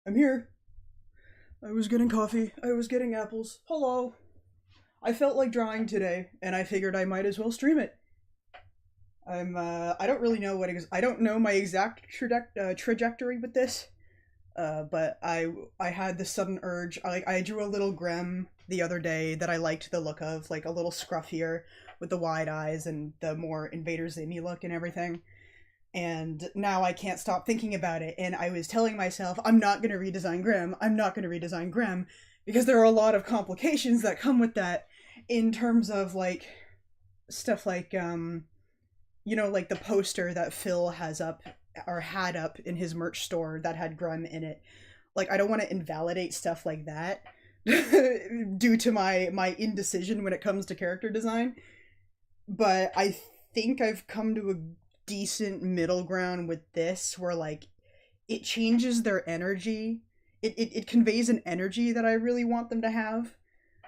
I'm here. I was getting coffee. I was getting apples. Hello. I felt like drawing today, and I figured I might as well stream it. I don't really know I don't know my exact trajectory with this, but I had this sudden urge. I drew a little Grem the other day that I liked the look of, like a little scruffier with the wide eyes and the more Invader Zimmy look and everything. And now I can't stop thinking about it, and I was telling myself, I'm not going to redesign Grem, I'm not going to redesign Grem, because there are a lot of complications that come with that in terms of, like, stuff like, you know, like the poster that Phil has up, or had up in his merch store that had Grem in it. Like, I don't want to invalidate stuff like that due to my indecision when it comes to character design, but I think I've come to a decent middle ground with this, where like it changes their energy. It conveys an energy that I really want them to have,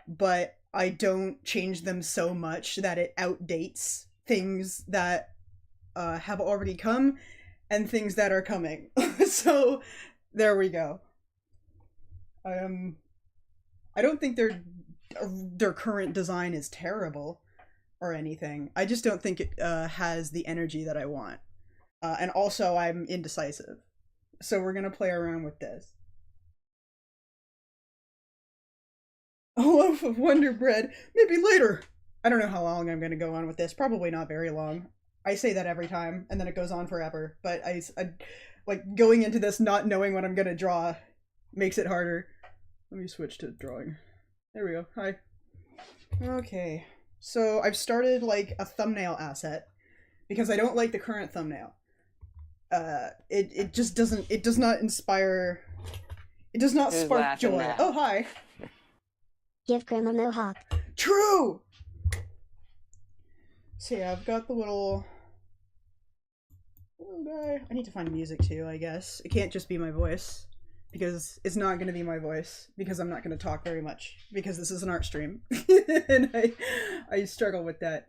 but I don't change them so much that it outdates things that have already come and things that are coming. So there we go. I don't think their current design is terrible or anything. I just don't think it has the energy that I want. And also, I'm indecisive. So we're gonna play around with this. A loaf of Wonder Bread. Maybe later. I don't know how long I'm gonna go on with this. Probably not very long. I say that every time, and then it goes on forever. But I like, going into this not knowing what I'm gonna draw makes it harder. Let me switch to drawing. There we go. Hi. Okay. So I've started like a thumbnail asset because I don't like the current thumbnail. It just doesn't, it does not inspire, it does not spark joy. Now? Oh, hi. Give Grem a mohawk. True! So yeah, I've got the little guy. I need to find music too, I guess. It can't just be my voice, because it's not going to be my voice, because I'm not going to talk very much, because this is an art stream. And I struggle with that.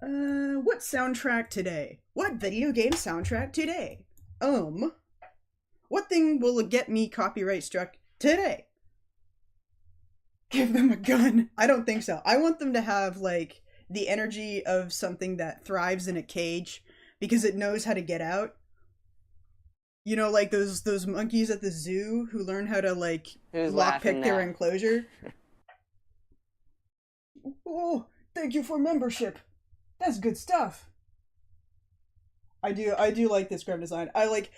What soundtrack today? What video game soundtrack today? What thing will get me copyright struck today? Give them a gun. I don't think so. I want them to have, like, the energy of something that thrives in a cage because it knows how to get out. You know, like those monkeys at the zoo who learn how to, like, lockpick their enclosure. Oh, thank you for membership. That's good stuff. I do like this Grem design. I like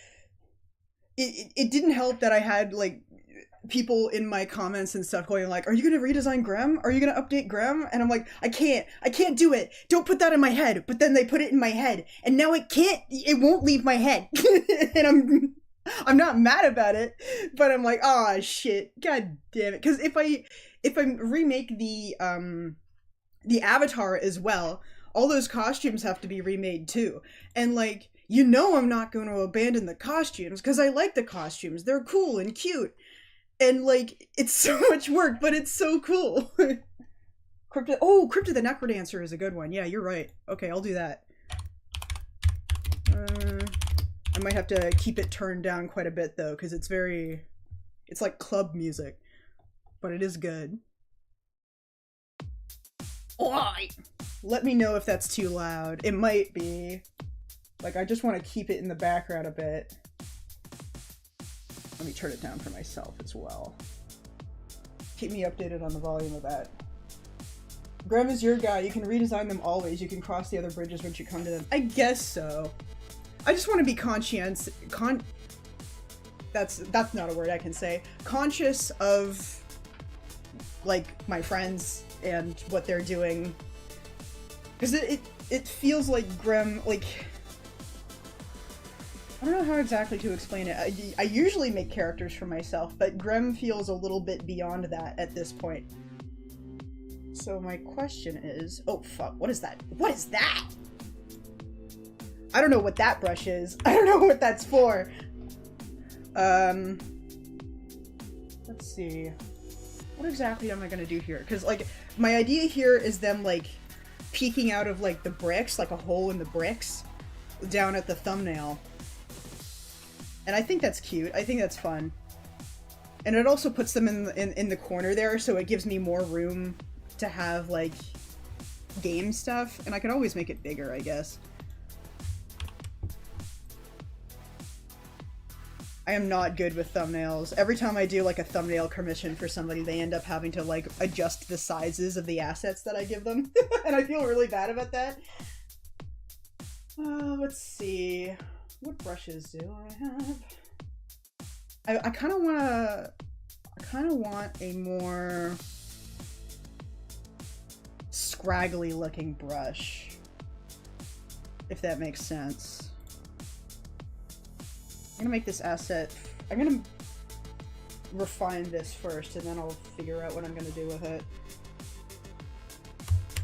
it didn't help that I had, like, people in my comments and stuff going like, are you gonna redesign Grem? Are you gonna update Grem? And I'm like, I can't do it. Don't put that in my head. But then they put it in my head, and now it won't leave my head. And I'm not mad about it, but I'm like, oh shit, god damn it. Because if I remake the avatar as well, all those costumes have to be remade too. And like, you know, I'm not going to abandon the costumes because I like the costumes. They're cool and cute. And, like, it's so much work, but it's so cool. Krita the Necrodancer is a good one. Yeah, you're right. Okay, I'll do that. I might have to keep it turned down quite a bit, though, because it's like club music. But it is good. Let me know if that's too loud. It might be. Like, I just want to keep it in the background a bit. Let me turn it down for myself as well. Keep me updated on the volume of that. Grem is your guy. You can redesign them always. You can cross the other bridges once you come to them. I guess so. I just want to be conscientious. That's not a word I can say. Conscious of, like, my friends and what they're doing. Because it feels like Grem, like, I don't know how exactly to explain it. I usually make characters for myself, but Grem feels a little bit beyond that at this point. So my question is... Oh, fuck. What is that? What is that? I don't know what that brush is. I don't know what that's for. Let's see. What exactly am I gonna do here? Because, like, my idea here is them, like, peeking out of, like, the bricks, like a hole in the bricks, down at the thumbnail. And I think that's cute. I think that's fun. And it also puts them in the corner there, so it gives me more room to have, like, game stuff. And I could always make it bigger, I guess. I am not good with thumbnails. Every time I do, like, a thumbnail commission for somebody, they end up having to, like, adjust the sizes of the assets that I give them. And I feel really bad about that. Let's see. What brushes do I have? I kind of want a more scraggly looking brush, if that makes sense. I'm gonna make this asset, I'm gonna refine this first and then I'll figure out what I'm gonna do with it.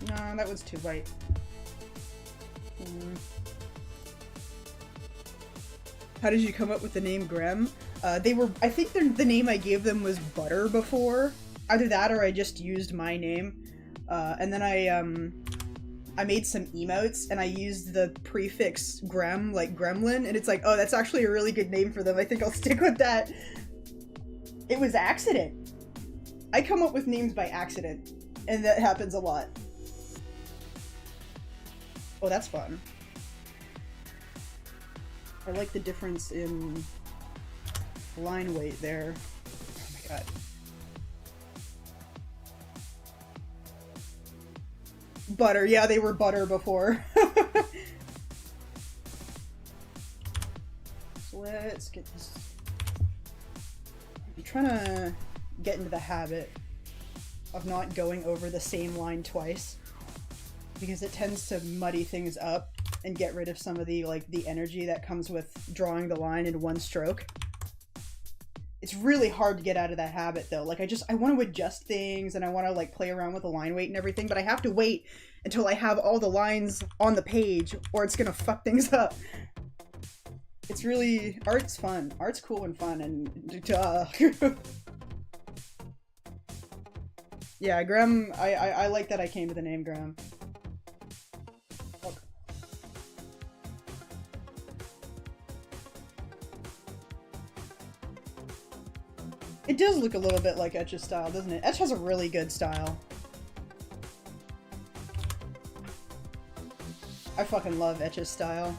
No, that was too white. How did you come up with the name Grem? I think the name I gave them was Butter before. Either that or I just used my name. And then I made some emotes and I used the prefix Grem, like gremlin, and it's like, oh, that's actually a really good name for them. I think I'll stick with that. It was accident. I come up with names by accident, and that happens a lot. Oh, that's fun. I like the difference in line weight there. Oh my god. Butter, yeah, they were butter before. So let's get this. I'm trying to get into the habit of not going over the same line twice, because it tends to muddy things up and get rid of some of the, like, the energy that comes with drawing the line in one stroke. It's really hard to get out of that habit, though. Like, I want to adjust things, and I want to, like, play around with the line weight and everything, but I have to wait until I have all the lines on the page, or it's gonna fuck things up. It's really... Art's fun. Art's cool and fun, and... duh. Yeah, Grem... I like that I came to the name Grem. It does look a little bit like Etch's style, doesn't it? Etch has a really good style. I fucking love Etch's style.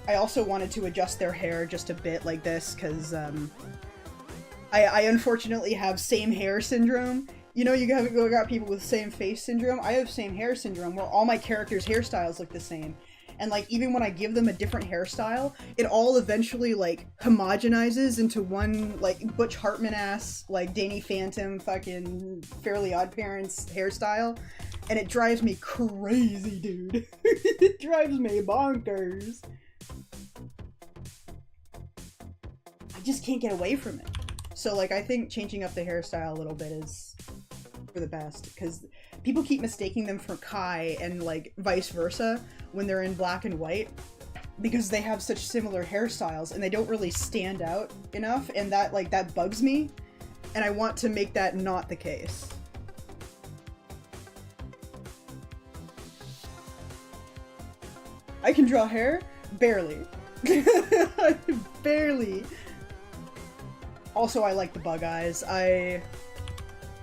I also wanted to adjust their hair just a bit like this, because I unfortunately have same hair syndrome. You know, you got people with same face syndrome. I have same hair syndrome, where all my characters' hairstyles look the same. And, like, even when I give them a different hairstyle, it all eventually, like, homogenizes into one, like, Butch Hartman-ass, like, Danny Phantom, fucking Fairly Odd Parents hairstyle. And it drives me crazy, dude. It drives me bonkers. I just can't get away from it. So, like, I think changing up the hairstyle a little bit is for the best, because people keep mistaking them for Kai and, like, vice versa when they're in black and white, because they have such similar hairstyles and they don't really stand out enough, and that, like, that bugs me, and I want to make that not the case. I can draw hair? Barely. Barely. Also, I like the bug eyes.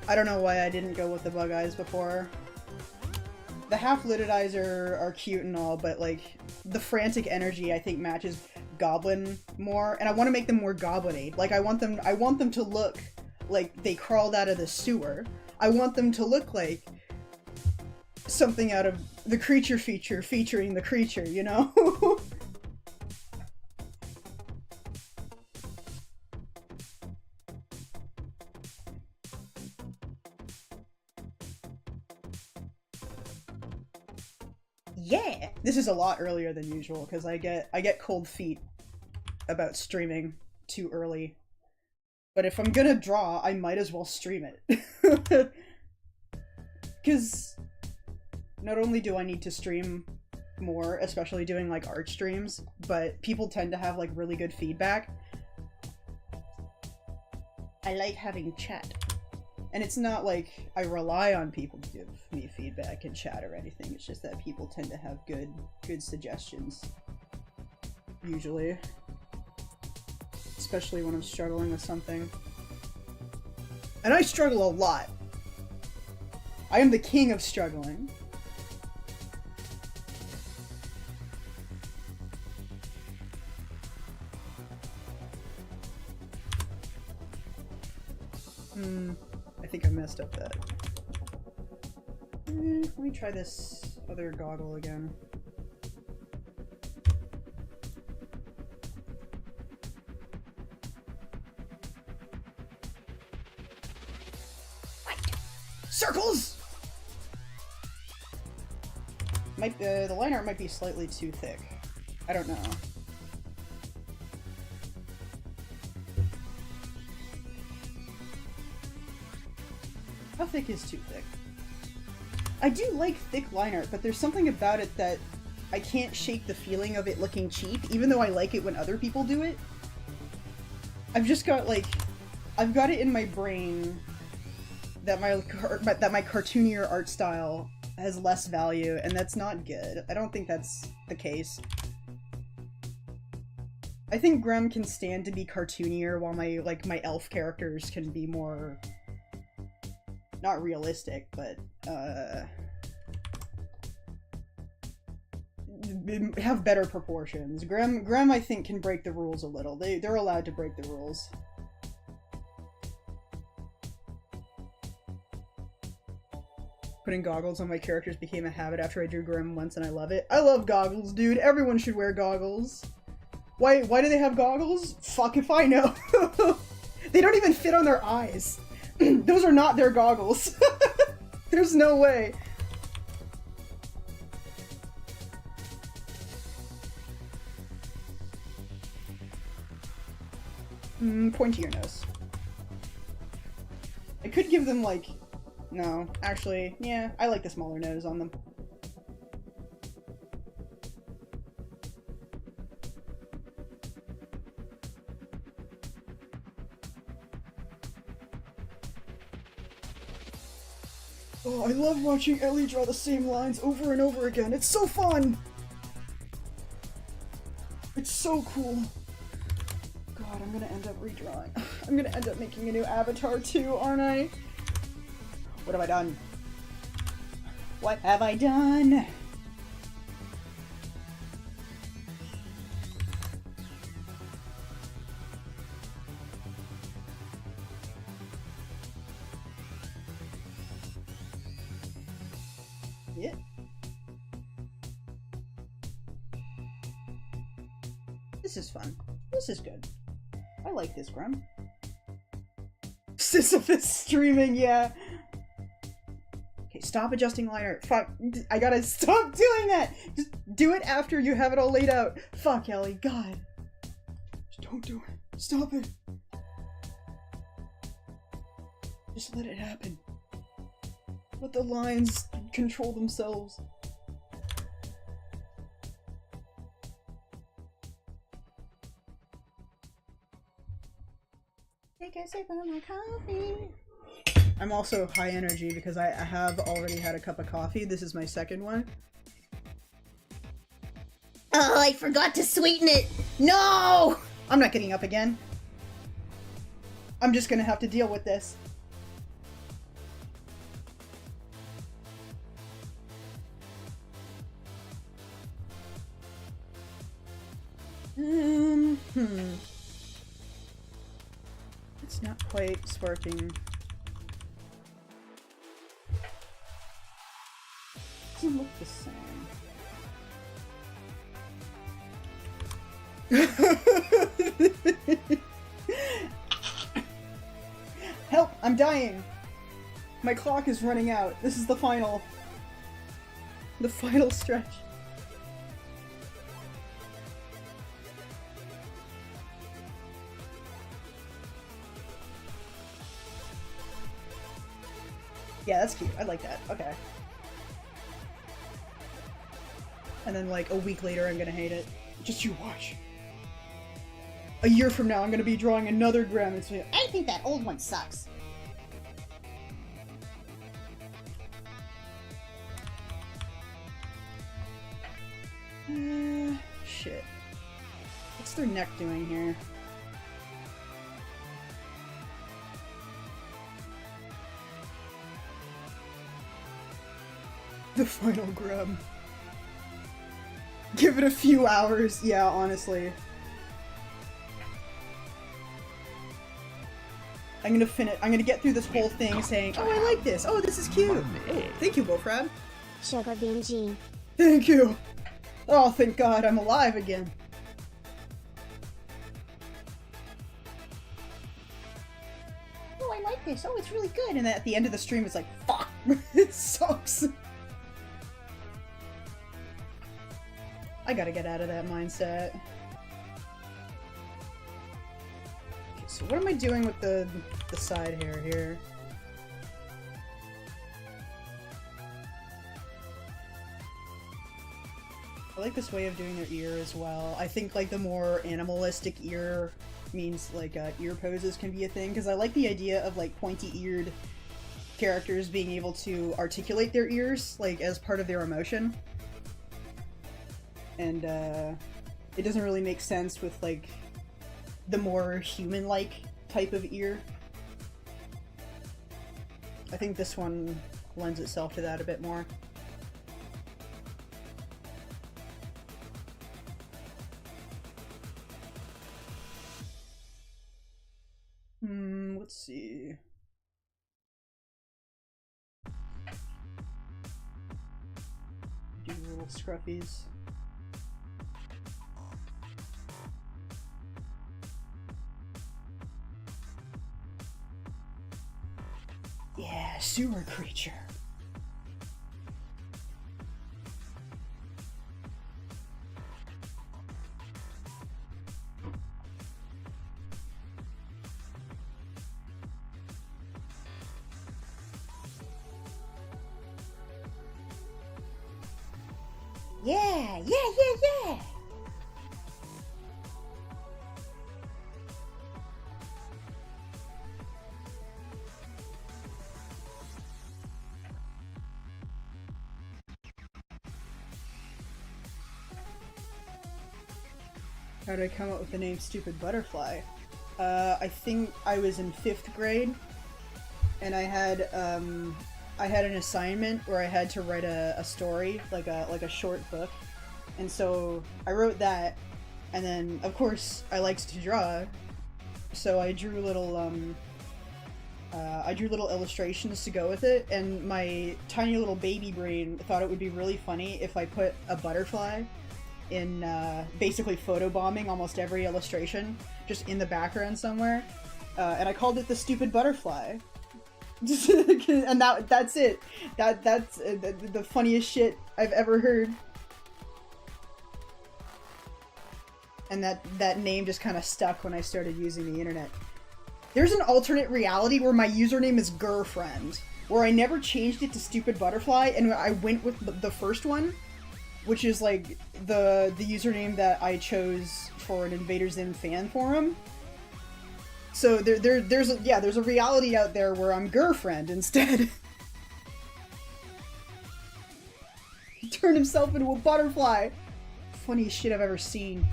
I don't know why I didn't go with the bug eyes before. The half-lidded eyes are cute and all, but, like, the frantic energy, I think, matches Goblin more, and I want to make them more goblin-y. Like, I want them to look like they crawled out of the sewer. I want them to look like something out of the Creature feature featuring the creature, you know? Yeah! This is a lot earlier than usual, because I get cold feet about streaming too early. But if I'm gonna draw, I might as well stream it. Because not only do I need to stream more, especially doing, like, art streams, but people tend to have, like, really good feedback. I like having chat. And it's not like I rely on people to give me feedback in chat or anything, it's just that people tend to have good suggestions. Usually. Especially when I'm struggling with something. And I struggle a lot. I am the king of struggling. I think I messed up that. Let me try this other goggle again. Circles! The line art might be slightly too thick. I don't know. How thick is too thick? I do like thick line art, but there's something about it that I can't shake the feeling of it looking cheap, even though I like it when other people do it. I've just got like, I've got it in my brain that my cartoonier art style has less value, and that's not good. I don't think that's the case. I think Grem can stand to be cartoonier while my elf characters can be more, not realistic, but have better proportions. Grem I think can break the rules a little. They're allowed to break the rules. Putting goggles on my characters became a habit after I drew Grem once, and I love it. I love goggles, dude. Everyone should wear goggles. Why do they have goggles? Fuck if I know. They don't even fit on their eyes. Those are not their goggles. There's no way. Point to your nose. I could give them like... No, actually, yeah, I like the smaller nose on them. Oh, I love watching Ellie draw the same lines over and over again. It's so fun! It's so cool. God, I'm gonna end up redrawing. I'm gonna end up making a new avatar too, aren't I? What have I done? What have I done? Yeah. This is fun. This is good. I like this, Grem. Sisyphus streaming, yeah. Stop adjusting line art. Fuck. I gotta stop doing that! Just do it after you have it all laid out. Fuck, Ellie. God. Just don't do it. Stop it. Just let it happen. Let the lines control themselves. Take a sip of my coffee. I'm also high energy because I have already had a cup of coffee. This is my second one. Oh, I forgot to sweeten it! No! I'm not getting up again. I'm just gonna have to deal with this. It's not quite sparking. Doesn't look the same. Help! I'm dying! My clock is running out. This is the final stretch. Yeah, that's cute. I like that. Okay. And then like a week later I'm gonna hate it. Just you watch. A year from now I'm gonna be drawing another Grem and say, I think that old one sucks. neck doing here? The final grub. Give it a few hours. Yeah, honestly. I'm gonna get through this whole thing saying, oh, I like this. Oh, this is cute. Oh, thank you, Wolfrad. Sugar Bean G. Thank you. Oh, thank God, I'm alive again. Oh, I like this. Oh, it's really good. And then at the end of the stream, it's like, fuck, it sucks. I gotta get out of that mindset. Okay, so what am I doing with the side hair here? I like this way of doing their ear as well. I think like the more animalistic ear means like ear poses can be a thing, because I like the idea of like pointy-eared characters being able to articulate their ears like as part of their emotion. And it doesn't really make sense with like the more human-like type of ear. I think this one lends itself to that a bit more. Let's see. Do little scruffies. Yeah, sewer creature. Yeah, yeah, yeah, yeah. How did I come up with the name Stupid Butterfly? I think I was in 5th grade, and I had an assignment where I had to write a story, like a short book, and so I wrote that, and then of course I liked to draw, so I drew little illustrations to go with it, and my tiny little baby brain thought it would be really funny if I put a butterfly in basically photobombing almost every illustration, just in the background somewhere, and I called it the Stupid Butterfly. And that's it. That's the funniest shit I've ever heard. And that name just kind of stuck when I started using the internet. There's an alternate reality where my username is girlfriend, where I never changed it to Stupid Butterfly, and I went with the first one, which is like the username that I chose for an Invader Zim fan forum. So there's a reality out there where I'm girlfriend instead. He turned himself into a butterfly. Funniest shit I've ever seen.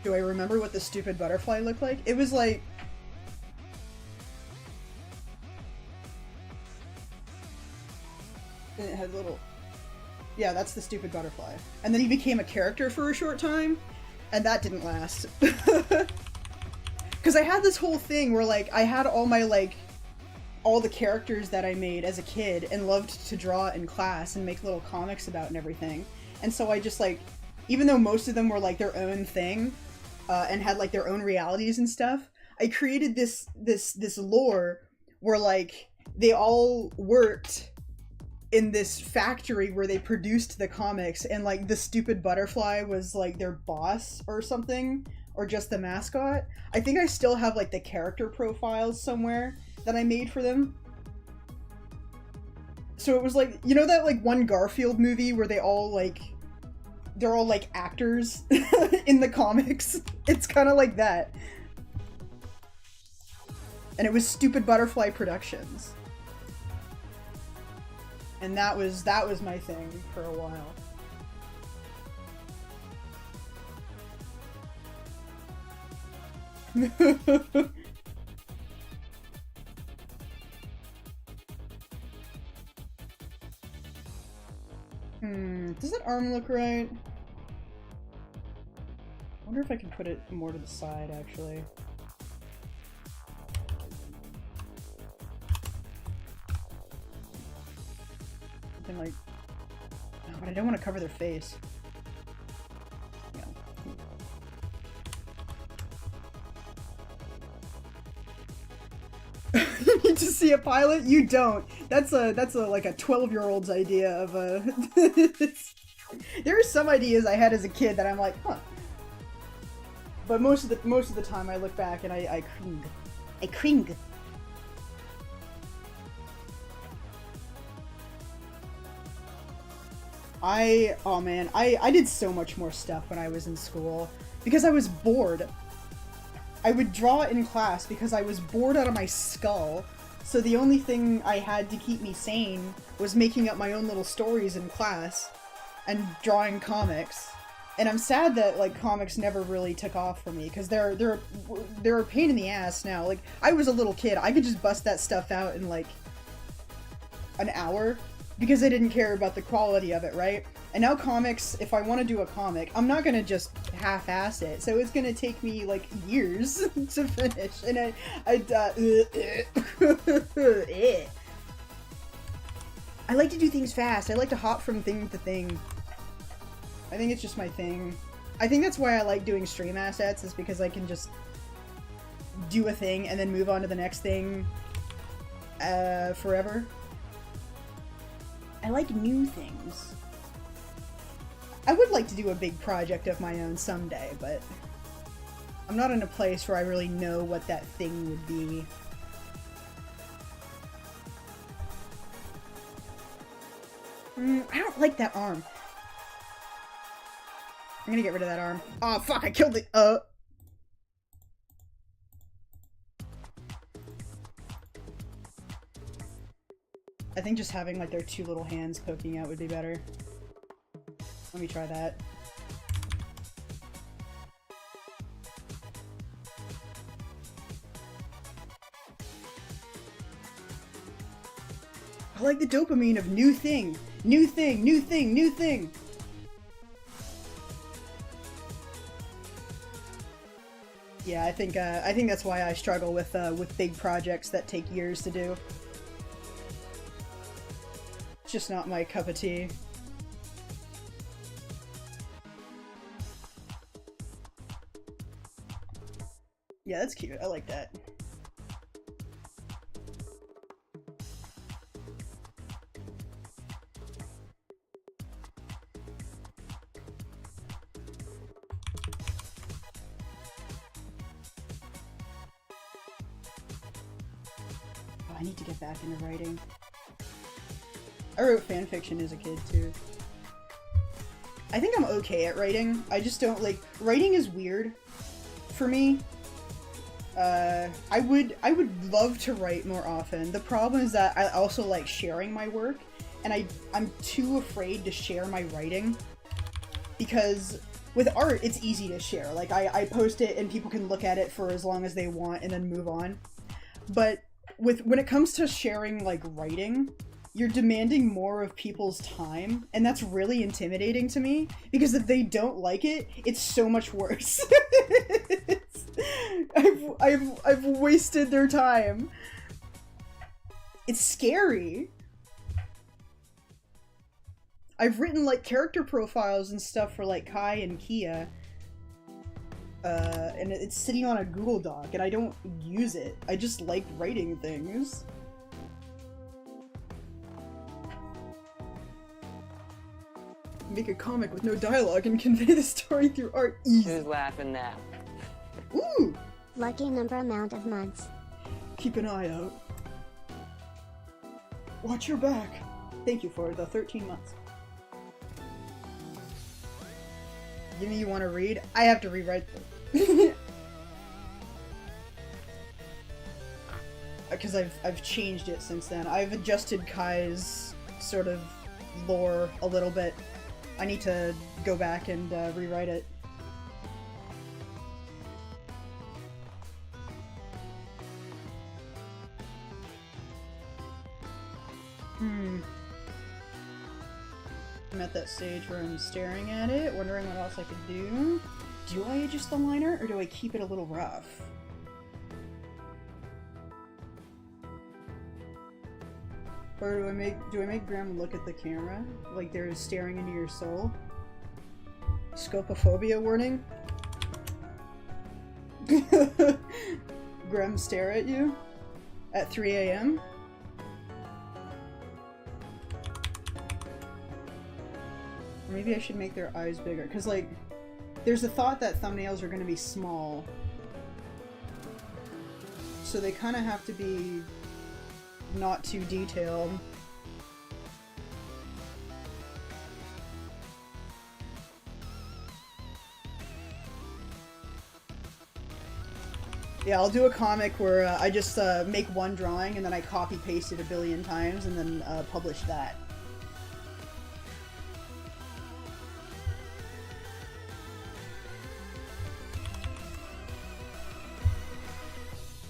Do I remember what the Stupid Butterfly looked like? It was like... it had little... Yeah, that's the Stupid Butterfly. And then he became a character for a short time, and that didn't last. Because I had this whole thing where, like, I had all my, like, all the characters that I made as a kid and loved to draw in class and make little comics about and everything. And so I just, like, even though most of them were, like, their own thing, and had, like, their own realities and stuff, I created this lore where, like, they all worked in this factory where they produced the comics, and like the Stupid Butterfly was like their boss or something, or just the mascot. I think I still have like the character profiles somewhere that I made for them. So it was like, you know that like one Garfield movie where they're all like actors in the comics? It's kind of like that. And it was Stupid Butterfly Productions. And that was my thing for a while. Does that arm look right? I wonder if I can put it more to the side, actually. Something like... Oh, but I don't want to cover their face. Yeah. You need to see a pilot? You don't. That's a like a 12-year-old's idea of a... There are some ideas I had as a kid that I'm like, huh. But most of the time I look back and I cring. I cring. Oh man, I did so much more stuff when I was in school because I was bored. I would draw in class because I was bored out of my skull. So the only thing I had to keep me sane was making up my own little stories in class and drawing comics. And I'm sad that like comics never really took off for me because they're a pain in the ass now. Like I was a little kid, I could just bust that stuff out in like an hour because I didn't care about the quality of it, right? And now comics, if I want to do a comic, I'm not gonna just half-ass it. So it's gonna take me like years to finish. And I like to do things fast. I like to hop from thing to thing. I think it's just my thing. I think that's why I like doing stream assets, is because I can just do a thing and then move on to the next thing forever. I like new things. I would like to do a big project of my own someday, but I'm not in a place where I really know what that thing would be. I don't like that arm. I'm gonna get rid of that arm. Oh fuck, I killed it! I think just having like their two little hands poking out would be better. Let me try that. I like the dopamine of new thing! New thing! New thing! New thing! Yeah, I think that's why I struggle with big projects that take years to do. It's just not my cup of tea. Yeah, that's cute. I like that. Oh, I need to get back into writing. I wrote fanfiction as a kid, too. I think I'm okay at writing. I just don't, like, writing is weird for me. I would love to write more often. The problem is that I also like sharing my work, and I'm too afraid to share my writing, because with art, it's easy to share. Like, I post it and people can look at it for as long as they want and then move on. But when it comes to sharing, like, writing, you're demanding more of people's time, and that's really intimidating to me, because if they don't like it, it's so much worse. I've wasted their time. It's scary. I've written, like, character profiles and stuff for, like, Kai and Kia, and it's sitting on a Google Doc, and I don't use it. I just like writing things. Make a comic with no dialogue and convey the story through art. Easy. Who's laughing now? Ooh! Lucky number amount of months. Keep an eye out. Watch your back. Thank you for the 13 months. You mean you want to read? I have to rewrite them. Because I've changed it since then. I've adjusted Kai's sort of lore a little bit. I need to go back and rewrite it. I'm at that stage where I'm staring at it, wondering what else I could do. Do I adjust the liner, or do I keep it a little rough? Or do I make Grem look at the camera like they're staring into your soul? Scopophobia warning? Grem stare at you at 3 a.m. Or maybe I should make their eyes bigger, because like there's a thought that thumbnails are going to be small, so they kind of have to be not too detailed. Yeah, I'll do a comic where I just make one drawing and then I copy paste it a billion times and then publish that.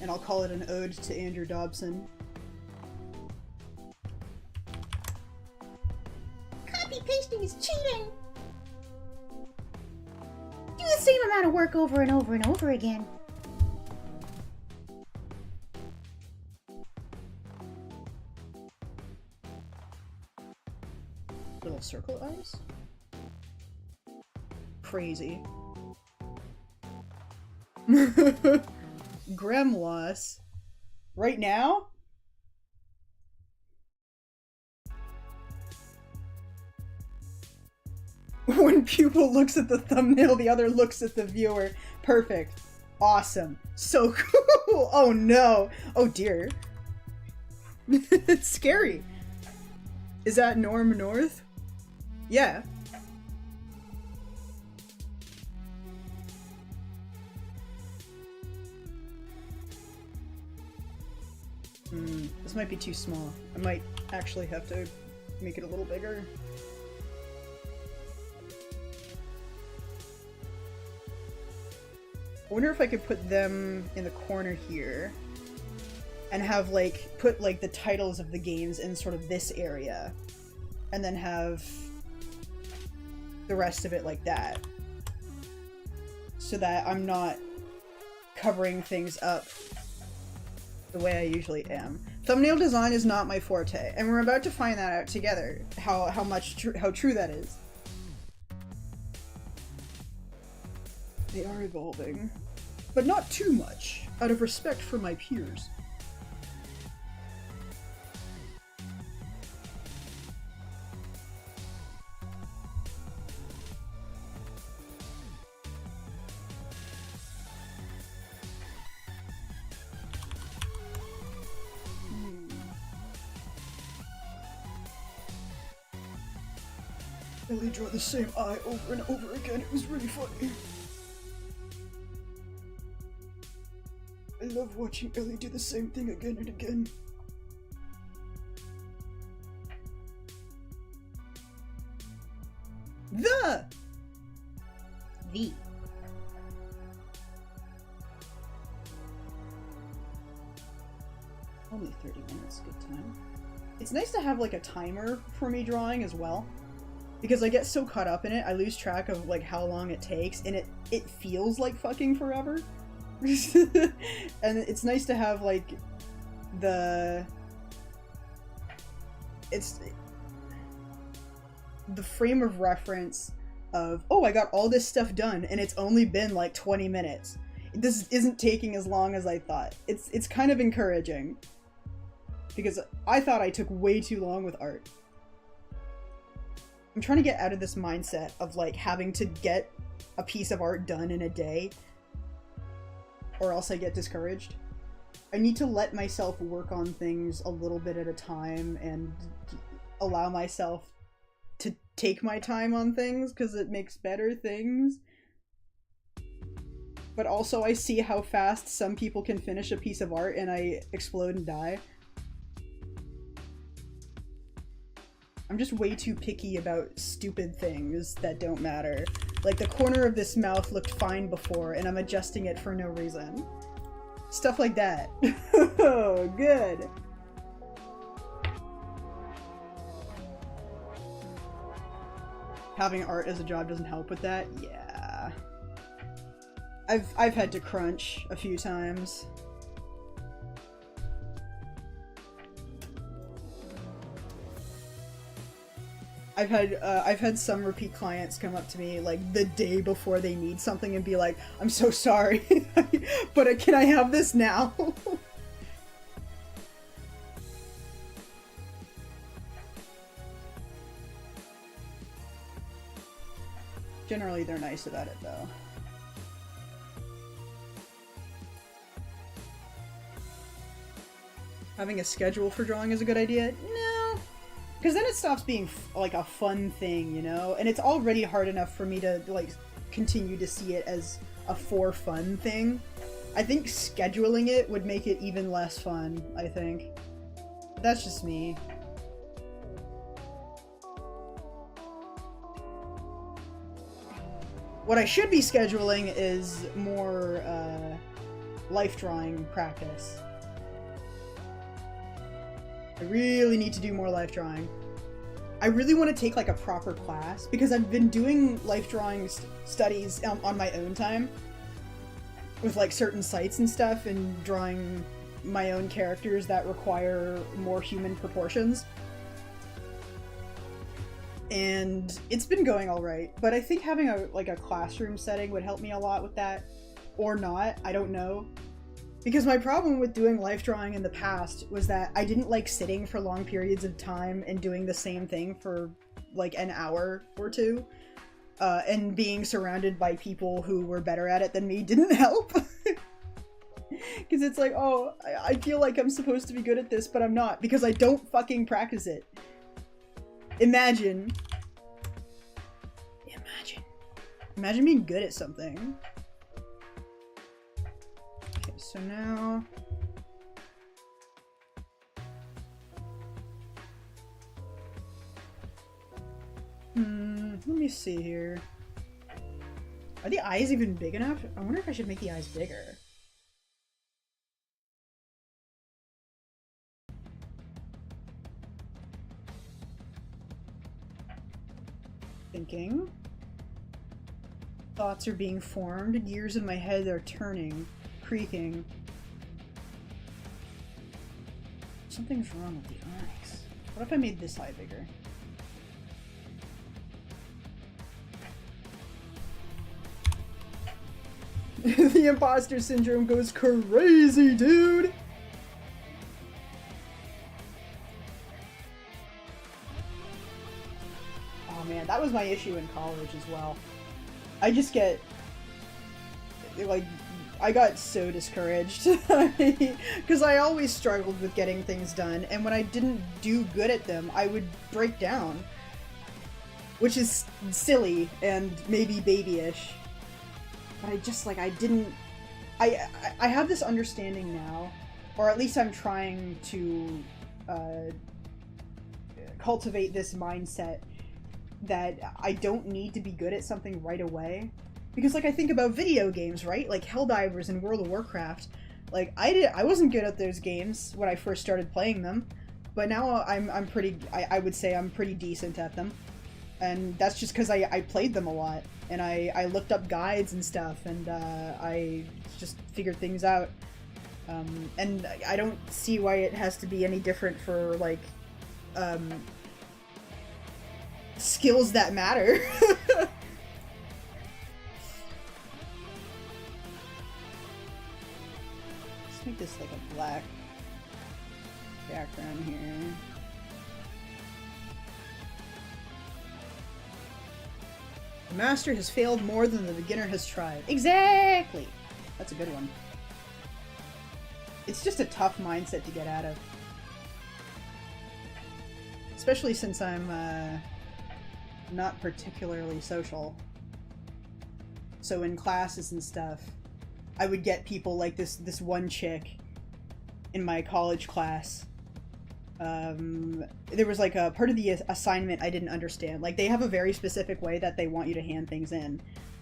And I'll call it an ode to Andrew Dobson. Copy pasting is cheating! Do the same amount of work over and over and over again. Little circle eyes? Crazy. Grem loss. Right now? When pupil looks at the thumbnail, the other looks at the viewer. Perfect. Awesome. So cool. Oh no. Oh dear. It's scary. Is that Norm North? Yeah. This might be too small. I might actually have to make it a little bigger. I wonder if I could put them in the corner here and have like put like the titles of the games in sort of this area and then have the rest of it like that, so that I'm not covering things up the way I usually am. Thumbnail design is not my forte, and we're about to find that out together, how true that is. They are evolving, but not too much, out of respect for my peers. Ellie drew the same eye over and over again. It was really funny. I love watching Ellie do the same thing again and again. The only 30 minutes, good time. It's nice to have like a timer for me drawing as well, because I get so caught up in it, I lose track of like how long it takes, and it feels like fucking forever. And it's nice to have like the frame of reference of, oh, I got all this stuff done and it's only been like 20 minutes. This isn't taking as long as I thought. It's kind of encouraging, because I thought I took way too long with art. I'm trying to get out of this mindset of like having to get a piece of art done in a day, or else I get discouraged. I need to let myself work on things a little bit at a time and allow myself to take my time on things, because it makes better things. But also I see how fast some people can finish a piece of art and I explode and die. I'm just way too picky about stupid things that don't matter. Like the corner of this mouth looked fine before and I'm adjusting it for no reason. Stuff like that. Oh, good. Having art as a job doesn't help with that? Yeah. I've had to crunch a few times. I've had some repeat clients come up to me like the day before they need something and be like, "I'm so sorry, but can I have this now?" Generally, they're nice about it, though. Having a schedule for drawing is a good idea? No. Because then it stops being, like, a fun thing, you know? And it's already hard enough for me to, like, continue to see it as a for fun thing. I think scheduling it would make it even less fun, I think. That's just me. What I should be scheduling is more, life drawing practice. I really need to do more life drawing. I really want to take, like, a proper class, because I've been doing life drawing studies on my own time, with, like, certain sites and stuff, and drawing my own characters that require more human proportions. And it's been going alright, but I think having a classroom setting would help me a lot with that. Or not, I don't know. Because my problem with doing life drawing in the past was that I didn't like sitting for long periods of time and doing the same thing for like an hour or two. And being surrounded by people who were better at it than me didn't help. Because it's like, oh, I feel like I'm supposed to be good at this, but I'm not, because I don't fucking practice it. Imagine being good at something. Okay, so now... let me see here. Are the eyes even big enough? I wonder if I should make the eyes bigger. Thinking. Thoughts are being formed. Gears in my head are turning. Creaking. Something's wrong with the eyes. What if I made this eye bigger? The imposter syndrome goes crazy, dude! Oh man, that was my issue in college as well. I just get, like, I got so discouraged. Because I always struggled with getting things done, and when I didn't do good at them, I would break down. Which is silly and maybe babyish. But I just, like, I didn't... I have this understanding now, or at least I'm trying to cultivate this mindset that I don't need to be good at something right away. Because, like, I think about video games, right? Like Helldivers and World of Warcraft. Like, I wasn't good at those games when I first started playing them, but now I'm pretty... I would say I'm pretty decent at them. And that's just because I played them a lot, and I looked up guides and stuff, and I just figured things out. And I don't see why it has to be any different for, like, skills that matter. Let's make this like a black background here. The master has failed more than the beginner has tried. Exactly! That's a good one. It's just a tough mindset to get out of. Especially since I'm, not particularly social. So in classes and stuff, I would get people like this one chick in my college class. There was like a part of the assignment I didn't understand. Like, they have a very specific way that they want you to hand things in.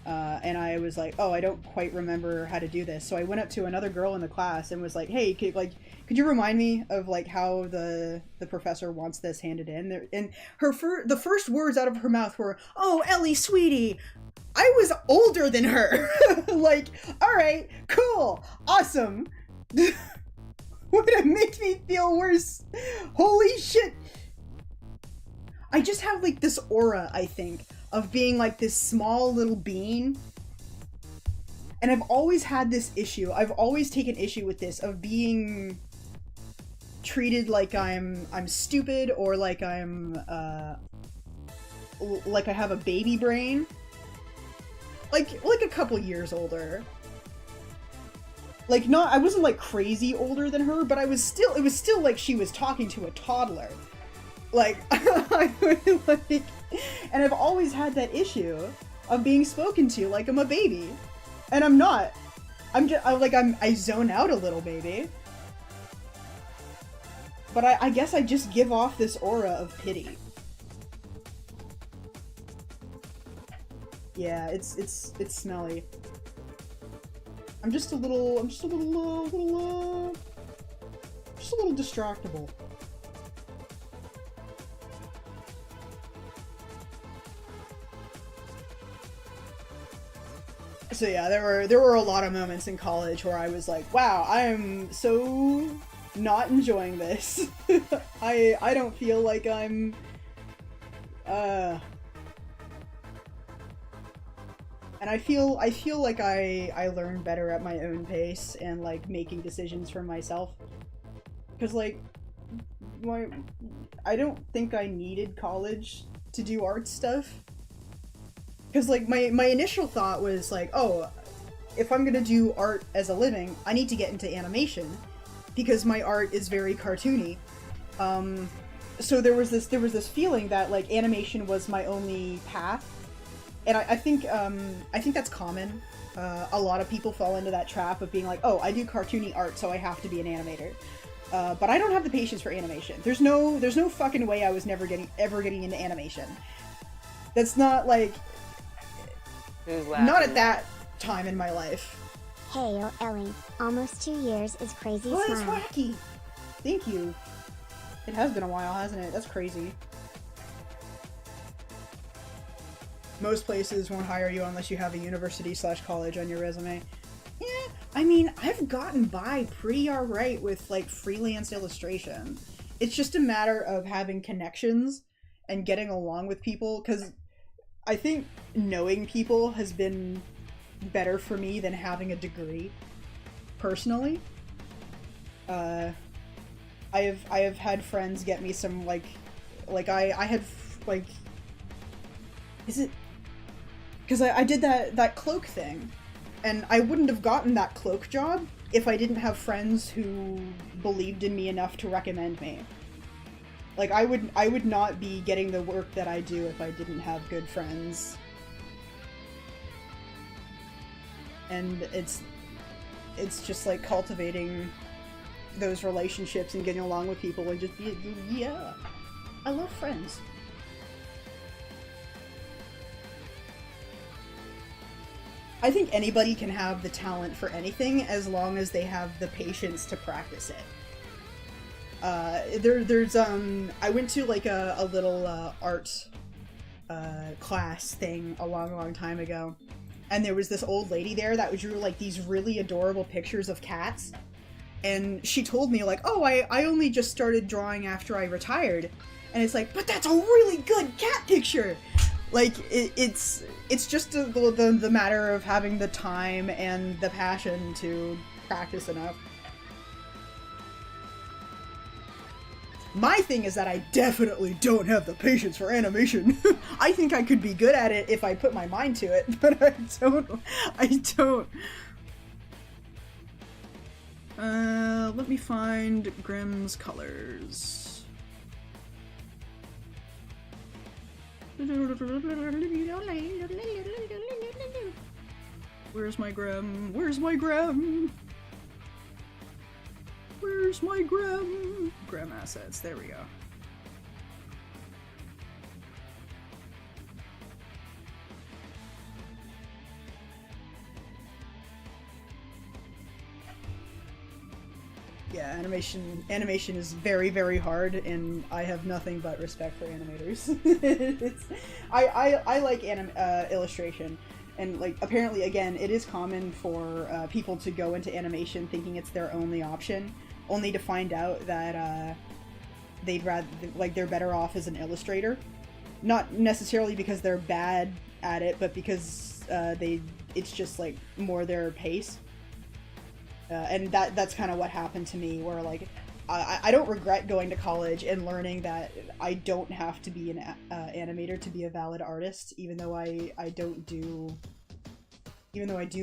And I was like, oh, I don't quite remember how to do this. So I went up to another girl in the class and was like, hey, could you remind me of like how the professor wants this handed in? And the first words out of her mouth were, oh, Ellie, sweetie, I was older than her. Like, all right, cool, awesome. Would it make me feel worse? Holy shit. I just have like this aura, I think, of being like this small little being. And I've always had this issue. I've always taken issue with this of being treated like I'm stupid, or like I'm like I have a baby brain. Like a couple years older. Like, not, I wasn't like crazy older than her, but it was still like she was talking to a toddler. Like, like, and I've always had that issue of being spoken to like I'm a baby. And I'm not. I zone out a little, baby. But I guess I just give off this aura of pity. Yeah, it's smelly. I'm just a little distractible. So yeah, there were a lot of moments in college where I was like, wow, I am so not enjoying this. I don't feel like I'm and I feel like I learn better at my own pace and like making decisions for myself. Cause like I don't think I needed college to do art stuff. Cause like my initial thought was like, oh, if I'm gonna do art as a living, I need to get into animation because my art is very cartoony. So there was this feeling that like animation was my only path. And I think that's common. A lot of people fall into that trap of being like, oh, I do cartoony art, so I have to be an animator. But I don't have the patience for animation. There's no fucking way I was ever getting into animation. That's not like, not at that time in my life. Hey, Ellie, almost 2 years is crazy. Oh, that's wacky. Thank you. It has been a while, hasn't it? That's crazy. Most places won't hire you unless you have a university/college on your resume. Yeah, I mean, I've gotten by pretty alright with, like, freelance illustration. It's just a matter of having connections and getting along with people, because I think knowing people has been better for me than having a degree, personally. I have had friends get me some, I had, like, is it? Because I did that cloak thing, and I wouldn't have gotten that cloak job if I didn't have friends who believed in me enough to recommend me. Like, I would not be getting the work that I do if I didn't have good friends. And it's just like cultivating those relationships and getting along with people and just yeah. I love friends. I think anybody can have the talent for anything as long as they have the patience to practice it. I went to like a little art class thing a long time ago, and there was this old lady there that drew like these really adorable pictures of cats, and she told me like, oh, I only just started drawing after I retired, and it's like, but that's a really good cat picture. Like, it's just the matter of having the time and the passion to practice enough. My thing is that I definitely don't have the patience for animation. I think I could be good at it if I put my mind to it, but I don't. Let me find Grem's colors. Where's my Grem? Where's my Grem? Where's my Grem? Grem assets, there we go. Yeah, animation is very, very hard, and I have nothing but respect for animators. I like illustration, and like apparently again it is common for people to go into animation thinking it's their only option, only to find out that they're better off as an illustrator, not necessarily because they're bad at it, but because it's just like more their pace. And that's kind of what happened to me, where like I don't regret going to college and learning that I don't have to be an animator to be a valid artist, even though I do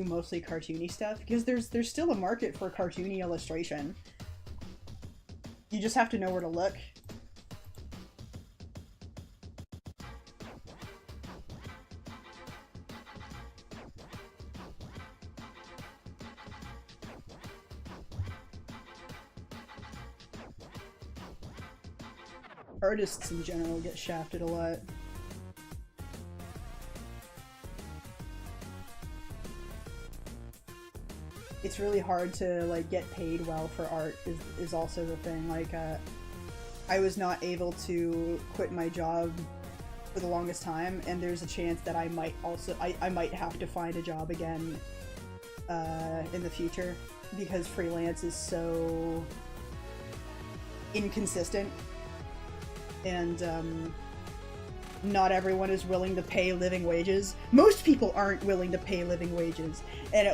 mostly cartoony stuff, because there's still a market for cartoony illustration. You just have to know where to look. Artists in general get shafted a lot. It's really hard to like get paid well for art is also the thing. Like I was not able to quit my job for the longest time, and there's a chance that I might have to find a job again in the future, because freelance is so inconsistent. And not everyone is willing to pay living wages. Most people aren't willing to pay living wages, and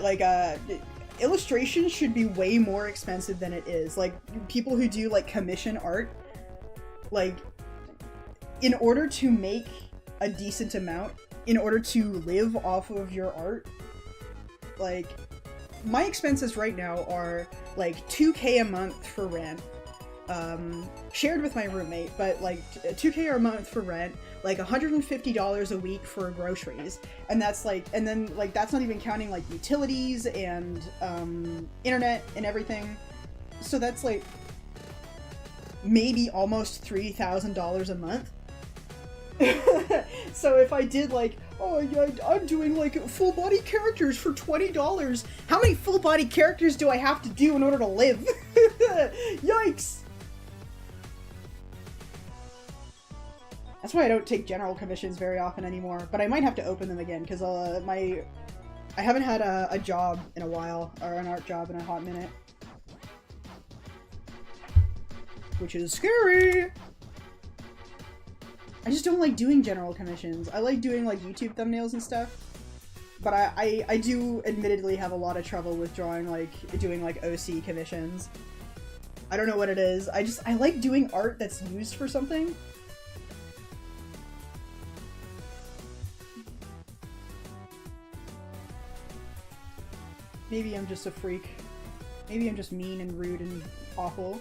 illustration should be way more expensive than it is. Like people who do like commission art, like in order to make a decent amount, in order to live off of your art, like my expenses right now are like $2K a month for rent. Shared with my roommate, but like $2K a month for rent, like $150 a week for groceries, and that's like, and then like that's not even counting like utilities and internet and everything. So that's like maybe almost $3,000 a month. So if I did like, oh yeah, I'm doing like full body characters for $20, how many full body characters do I have to do in order to live? Yikes! That's why I don't take general commissions very often anymore, but I might have to open them again, because I haven't had a job in a while, or an art job in a hot minute. Which is scary! I just don't like doing general commissions. I like doing like YouTube thumbnails and stuff, but I do admittedly have a lot of trouble with doing like OC commissions. I don't know what it is. I like doing art that's used for something. Maybe I'm just a freak. Maybe I'm just mean and rude and awful.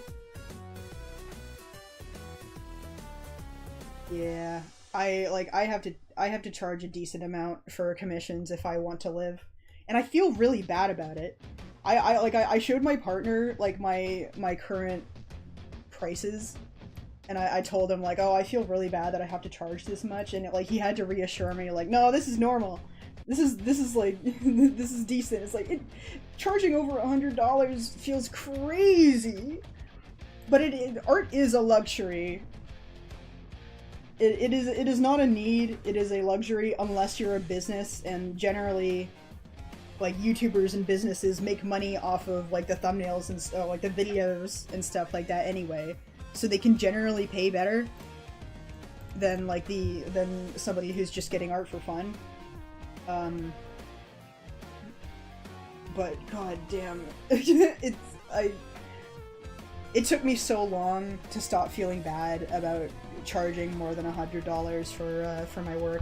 Yeah, I have to charge a decent amount for commissions if I want to live, and I feel really bad about it. I showed my partner like my current prices, and I told him like, oh, I feel really bad that I have to charge this much, and like he had to reassure me like, no, this is normal. This is like this is decent. It's like charging over $100 feels crazy, but art is a luxury. It is not a need. It is a luxury unless you're a business, and generally, like YouTubers and businesses make money off of like the thumbnails and like the videos and stuff like that anyway, so they can generally pay better than like than somebody who's just getting art for fun. But god damn, it took me so long to stop feeling bad about charging more than $100 for my work.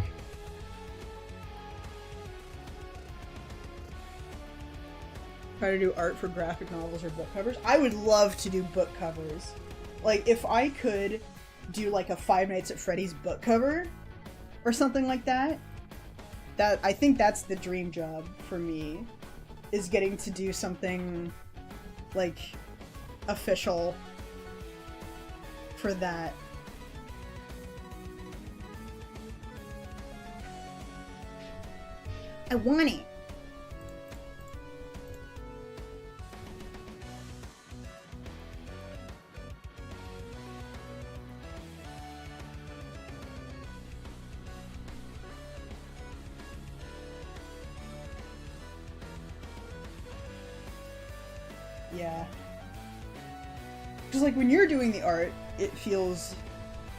Try to do art for graphic novels or book covers. I would love to do book covers. Like if I could do like a Five Nights at Freddy's book cover or something like that. I think that's the dream job for me, is getting to do something like official for that. I want it. Yeah. Because, like, when you're doing the art, it feels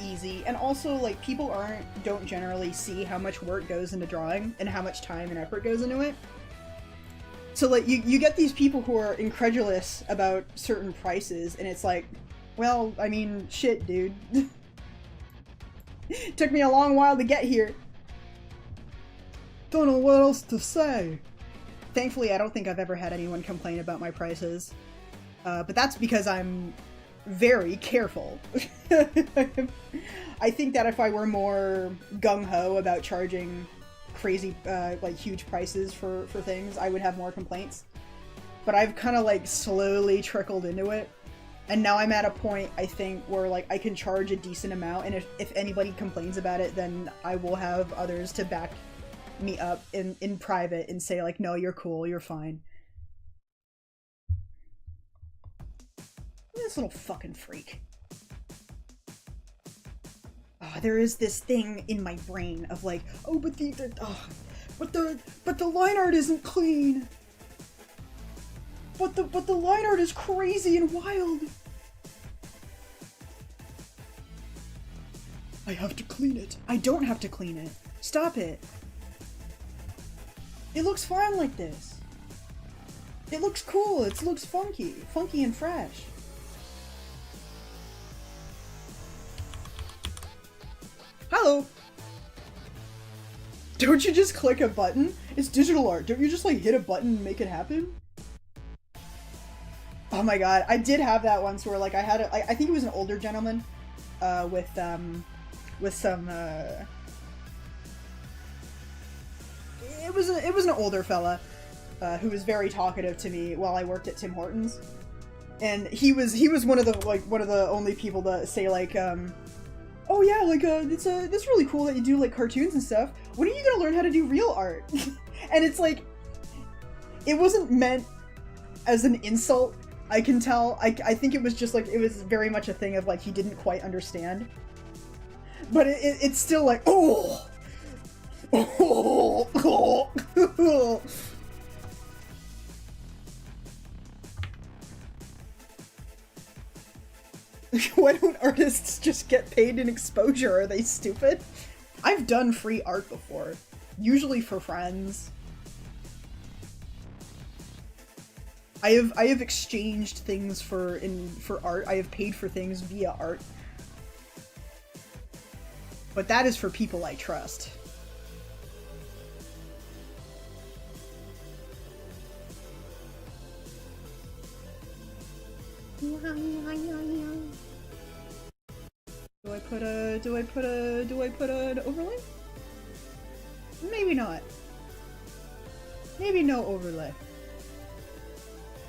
easy, and also, like, people don't generally see how much work goes into drawing and how much time and effort goes into it. So, like, you get these people who are incredulous about certain prices, and it's like, well, I mean, shit, dude. Took me a long while to get here. Don't know what else to say. Thankfully, I don't think I've ever had anyone complain about my prices. But that's because I'm very careful. I think that if I were more gung-ho about charging crazy, like, huge prices for things, I would have more complaints. But I've kind of, like, slowly trickled into it. And now I'm at a point, I think, where, like, I can charge a decent amount, and if anybody complains about it, then I will have others to back me up in private and say, like, no, you're cool, you're fine. This little fucking freak. Oh, there is this thing in my brain of, like, oh, but the line art isn't clean. But the line art is crazy and wild. I have to clean it. I don't have to clean it. Stop it. It looks fine like this. It looks cool. It looks funky and fresh. Hello. Don't you just click a button? It's digital art. Don't you just, like, hit a button and make it happen? Oh my god, I did have that once where, like, I had I think it was an older gentleman, with some, it was an older fella, who was very talkative to me while I worked at Tim Hortons, and he was one of the only people to say, like, oh yeah, like, it's really cool that you do, like, cartoons and stuff. When are you gonna learn how to do real art? And it's like, it wasn't meant as an insult. I can tell. I think it was just, like, it was very much a thing of, like, he didn't quite understand. But it's still like, oh! Why don't artists just get paid in exposure? Are they stupid? I've done free art before. Usually for friends. I have exchanged things for art. I have paid for things via art. But that is for people I trust. Do I put an overlay? Maybe not. Maybe no overlay.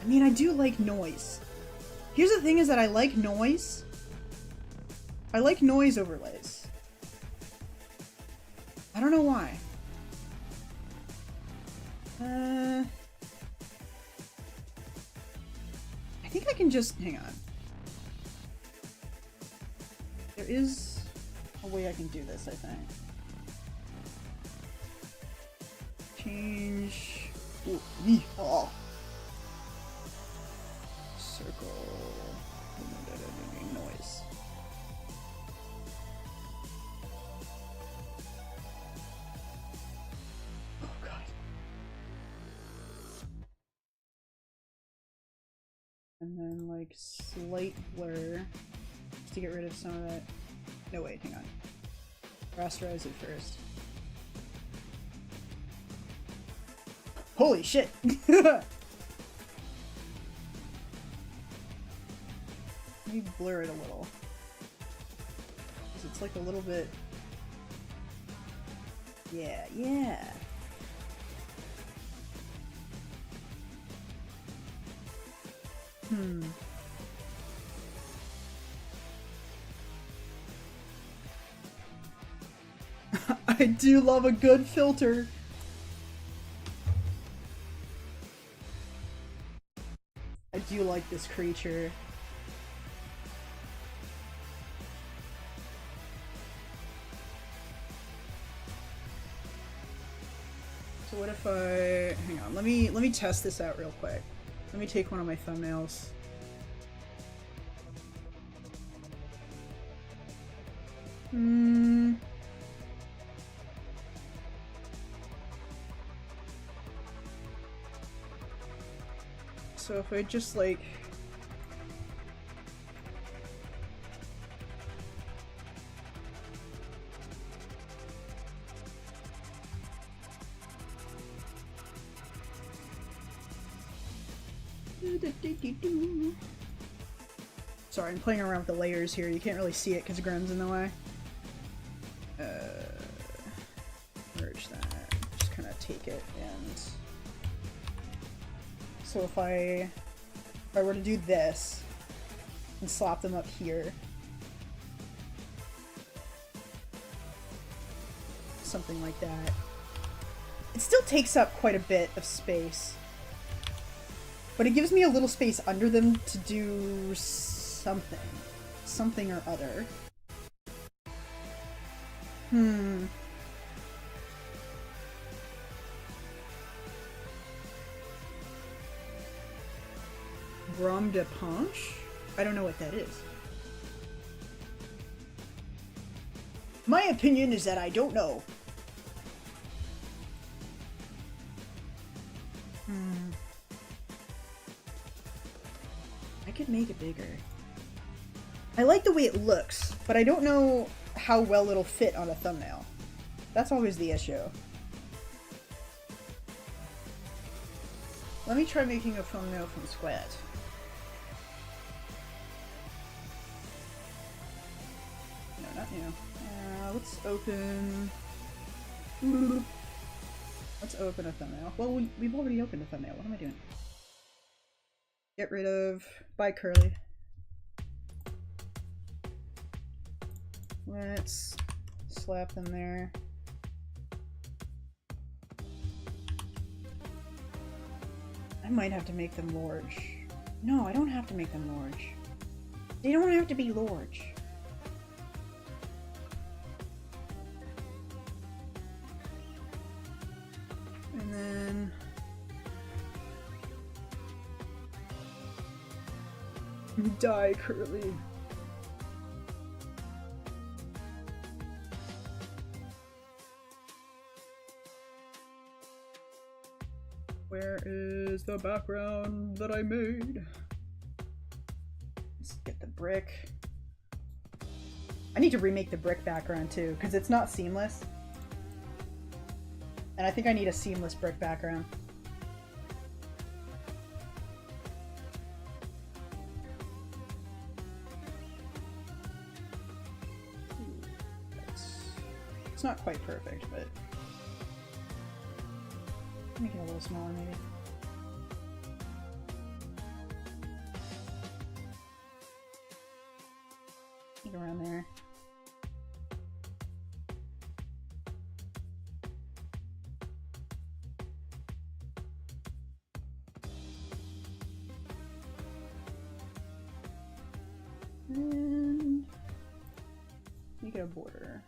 I mean, I do like noise. Here's the thing, is that I like noise. I like noise overlays. I don't know why. I think I can just, hang on. There is a way I can do this, I think. Change. Ooh, oh. Circle. Noise. Oh god. And then, like, slight blur just to get rid of some of that. No, wait, hang on. Rasterize it first. Holy shit! Let me blur it a little. Because it's like a little bit... Yeah, yeah! I do love a good filter! I do like this creature. So what if I... hang on, let me test this out real quick. Let me take one of my thumbnails. So if I just like... Sorry, I'm playing around with the layers here. You can't really see it because Grem's in the way. Merge that. Just kind of take it and... So if I were to do this and slap them up here, something like that, it still takes up quite a bit of space. But it gives me a little space under them to do something. Something or other. Brom de Punch? I don't know what that is. My opinion is that I don't know. I could make it bigger. I like the way it looks, but I don't know how well it'll fit on a thumbnail. That's always the issue. Let me try making a thumbnail from scratch. No, not new. Let's open... Let's open a thumbnail. Well, we've already opened a thumbnail. What am I doing? Get rid of... Bye, Curly. Let's slap them there. I might have to make them large. No, I don't have to make them large. They don't have to be large. And then... Die, Curly. Where is the background that I made? Let's get the brick. I need to remake the brick background too, because it's not seamless. And I think I need a seamless brick background. It's not quite perfect, but make it a little smaller maybe. Make it around there. And make it a border.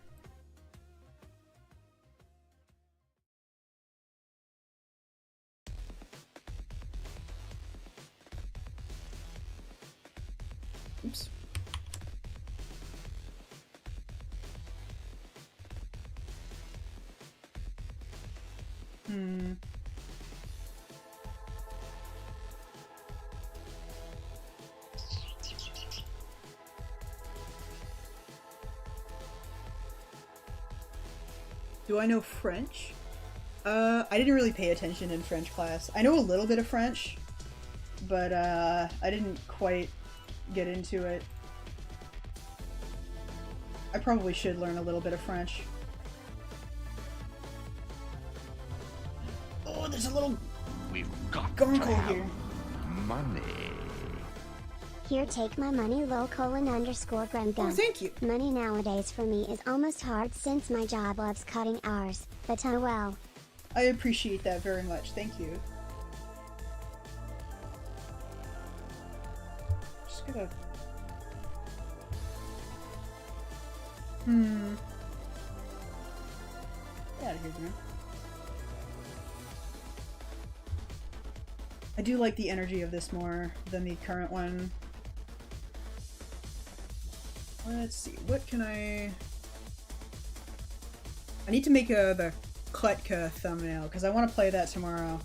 Oops. Do I know French? I didn't really pay attention in French class. I know a little bit of French, but I didn't quite get into it. I probably should learn a little bit of French. Oh, there's a little We've got gonko to have here. money. Here, take my money, lol:_Grem Oh, gun. thank you. Money nowadays for me is almost hard since my job loves cutting hours, but oh well. I appreciate that very much. Thank you. Just gotta... Get out of here, man. I do like the energy of this more than the current one. Let's see, what can I need to make the Krita thumbnail, because I want to play that tomorrow.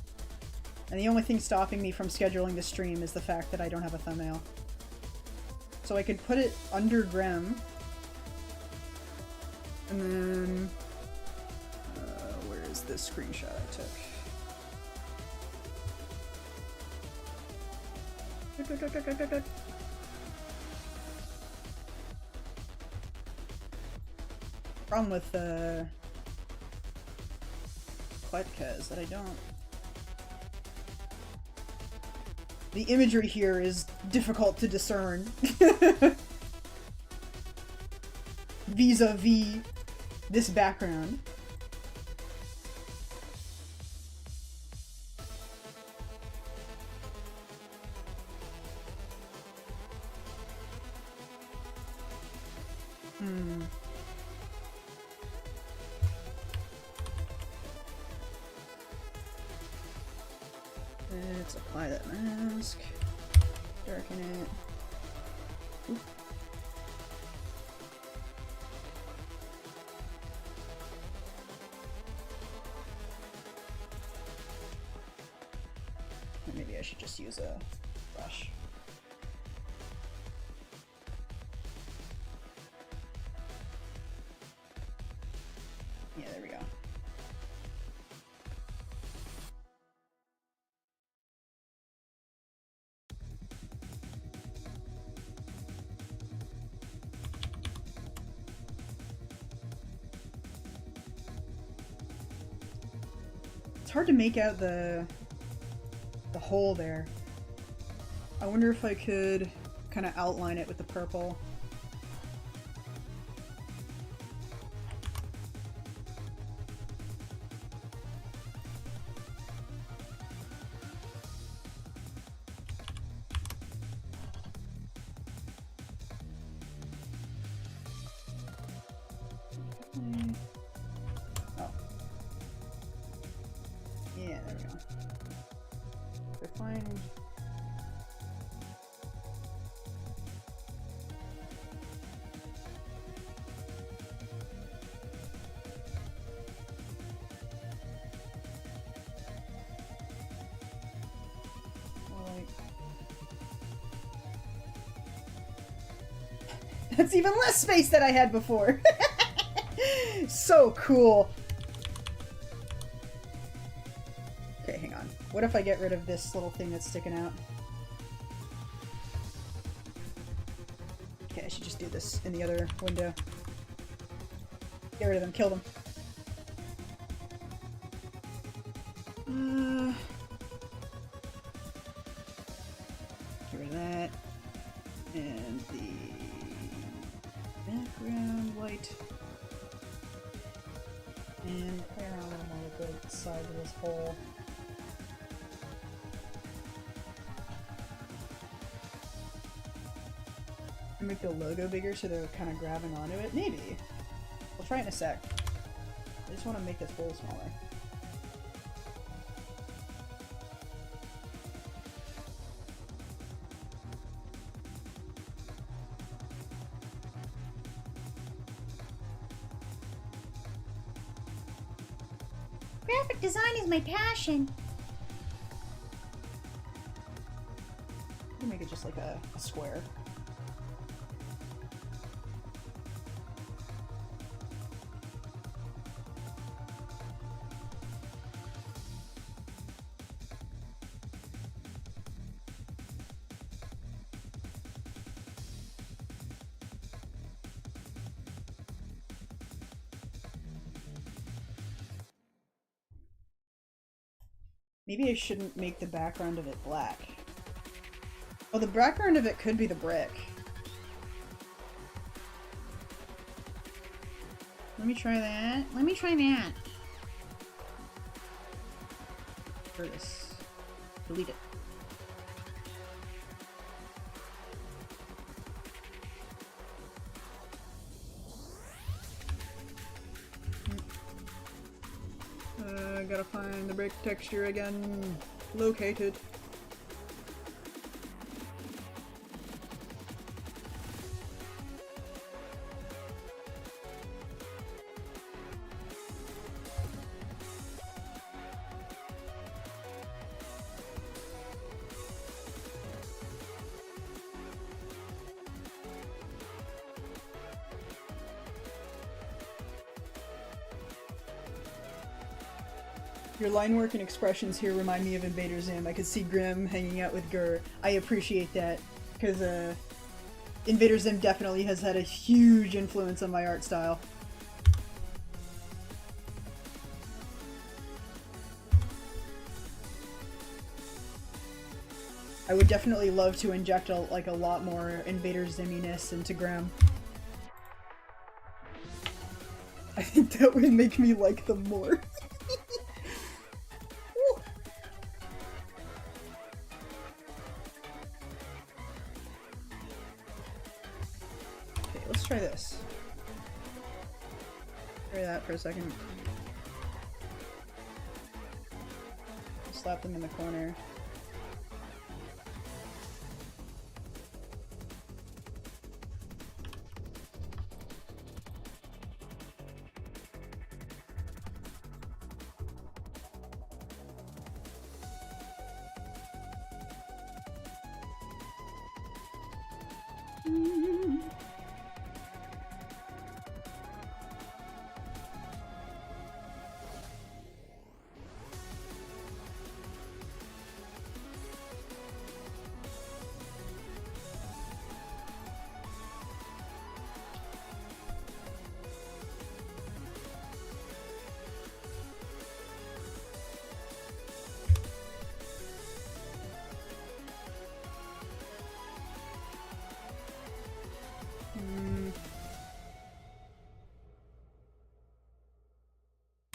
And the only thing stopping me from scheduling the stream is the fact that I don't have a thumbnail. So I could put it under Grem. And then... where is this screenshot I took? Problem with Krita is that I don't... The imagery here is difficult to discern. Vis-a-vis this background. Let's apply that mask. Darken it. Oop. Maybe I should just use a brush. Yeah, there we go. It's hard to make out the hole there. I wonder if I could kind of outline it with the purple. Oh. Yeah, there we go. Define. That's even less space than I had before. So cool. Okay, hang on. What if I get rid of this little thing that's sticking out? Okay, I should just do this in the other window. Get rid of them. Kill them. Get rid of that. And the background white. And play around a little more with the size of this hole. Make the logo bigger so they're kind of grabbing onto it? Maybe. We'll try it in a sec. I just want to make this hole smaller. Graphic design is my passion. I'll make it just like a square. Maybe I shouldn't make the background of it black. Oh, the background of it could be the brick. Let me try that. Let me try that. For this. Delete it. Gotta find the brick texture again. Located. Your line work and expressions here remind me of Invader Zim. I could see Grem hanging out with Gur. I appreciate that, because Invader Zim definitely has had a huge influence on my art style. I would definitely love to inject a lot more Invader Zimminess into Grem. I think that would make me like them more. Okay, let's try this. Try that for a second. Slap them in the corner.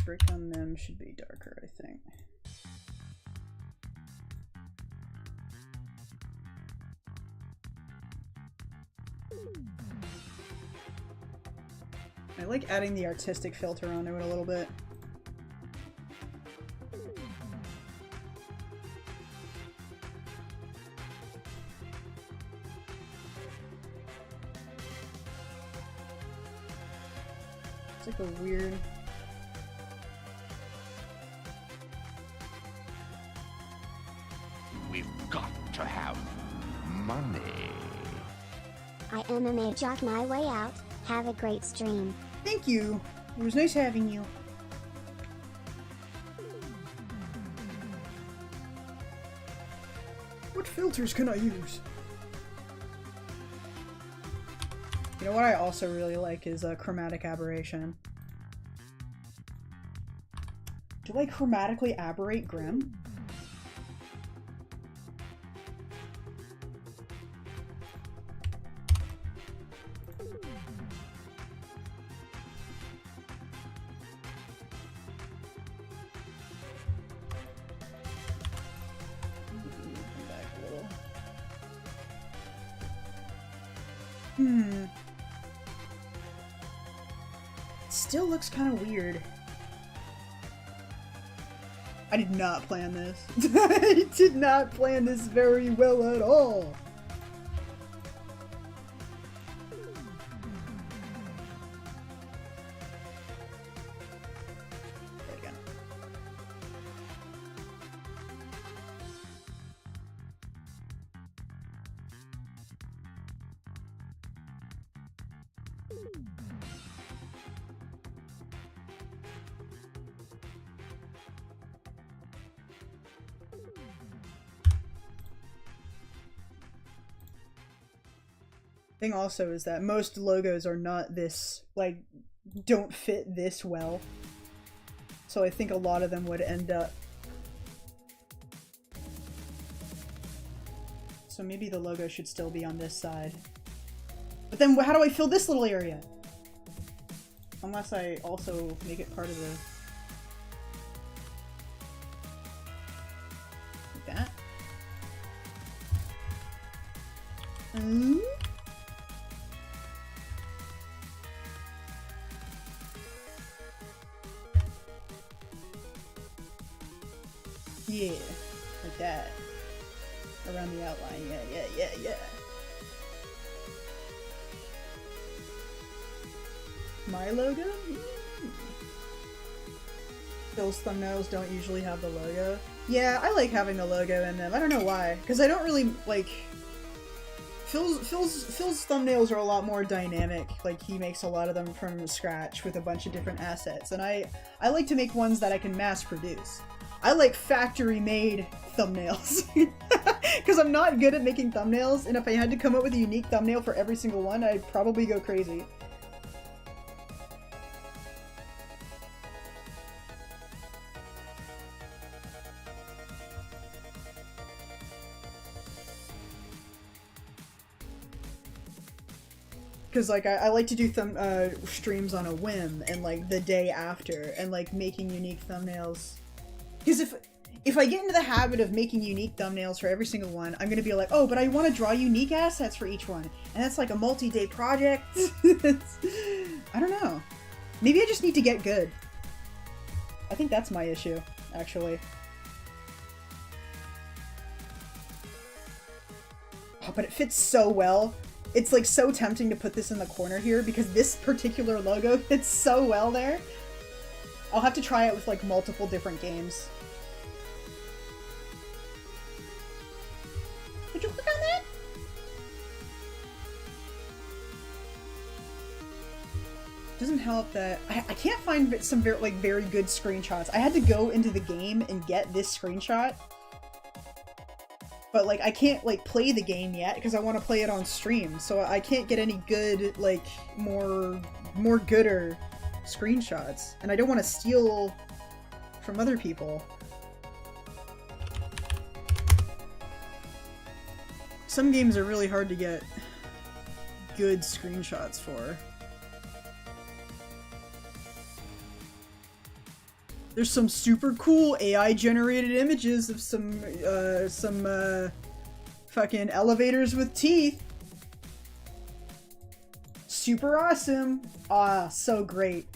Brick on them should be darker, I think. I like adding the artistic filter onto it a little bit. It's like a weird... We've got to have money. I MMA jock my way out. Have a great stream. Thank you! It was nice having you. What filters can I use? You know what I also really like is chromatic aberration. Do I chromatically aberrate Grem? Still looks kind of weird. I did not plan this. I did not plan this very well at all. Try it again. Thing also is that most logos are not this, like, don't fit this well. So I think a lot of them would end up. So maybe the logo should still be on this side. But then how do I fill this little area? Unless I also make it part of the... like that. Yeah, like that. Around the outline, yeah. My logo? Phil's thumbnails don't usually have the logo. Yeah, I like having the logo in them. I don't know why. Because I don't really, like... Phil's thumbnails are a lot more dynamic. Like, he makes a lot of them from scratch with a bunch of different assets. And I like to make ones that I can mass produce. I like factory-made thumbnails. Because I'm not good at making thumbnails, and if I had to come up with a unique thumbnail for every single one, I'd probably go crazy. Because, like, I like to do streams on a whim, and, like, the day after, and, like, making unique thumbnails. Because if I get into the habit of making unique thumbnails for every single one, I'm gonna be like, oh, but I want to draw unique assets for each one. And that's, like, a multi-day project. I don't know. Maybe I just need to get good. I think that's my issue, actually. Oh, but it fits so well. It's like so tempting to put this in the corner here because this particular logo fits so well there. I'll have to try it with like multiple different games. Would you click on that? Doesn't help that I can't find some very good screenshots. I had to go into the game and get this screenshot. But, like, I can't, like, play the game yet because I want to play it on stream, so I can't get any good, like, more gooder screenshots. And I don't want to steal from other people. Some games are really hard to get good screenshots for. There's some super cool AI-generated images of some fucking elevators with teeth. Super awesome. Ah, so great.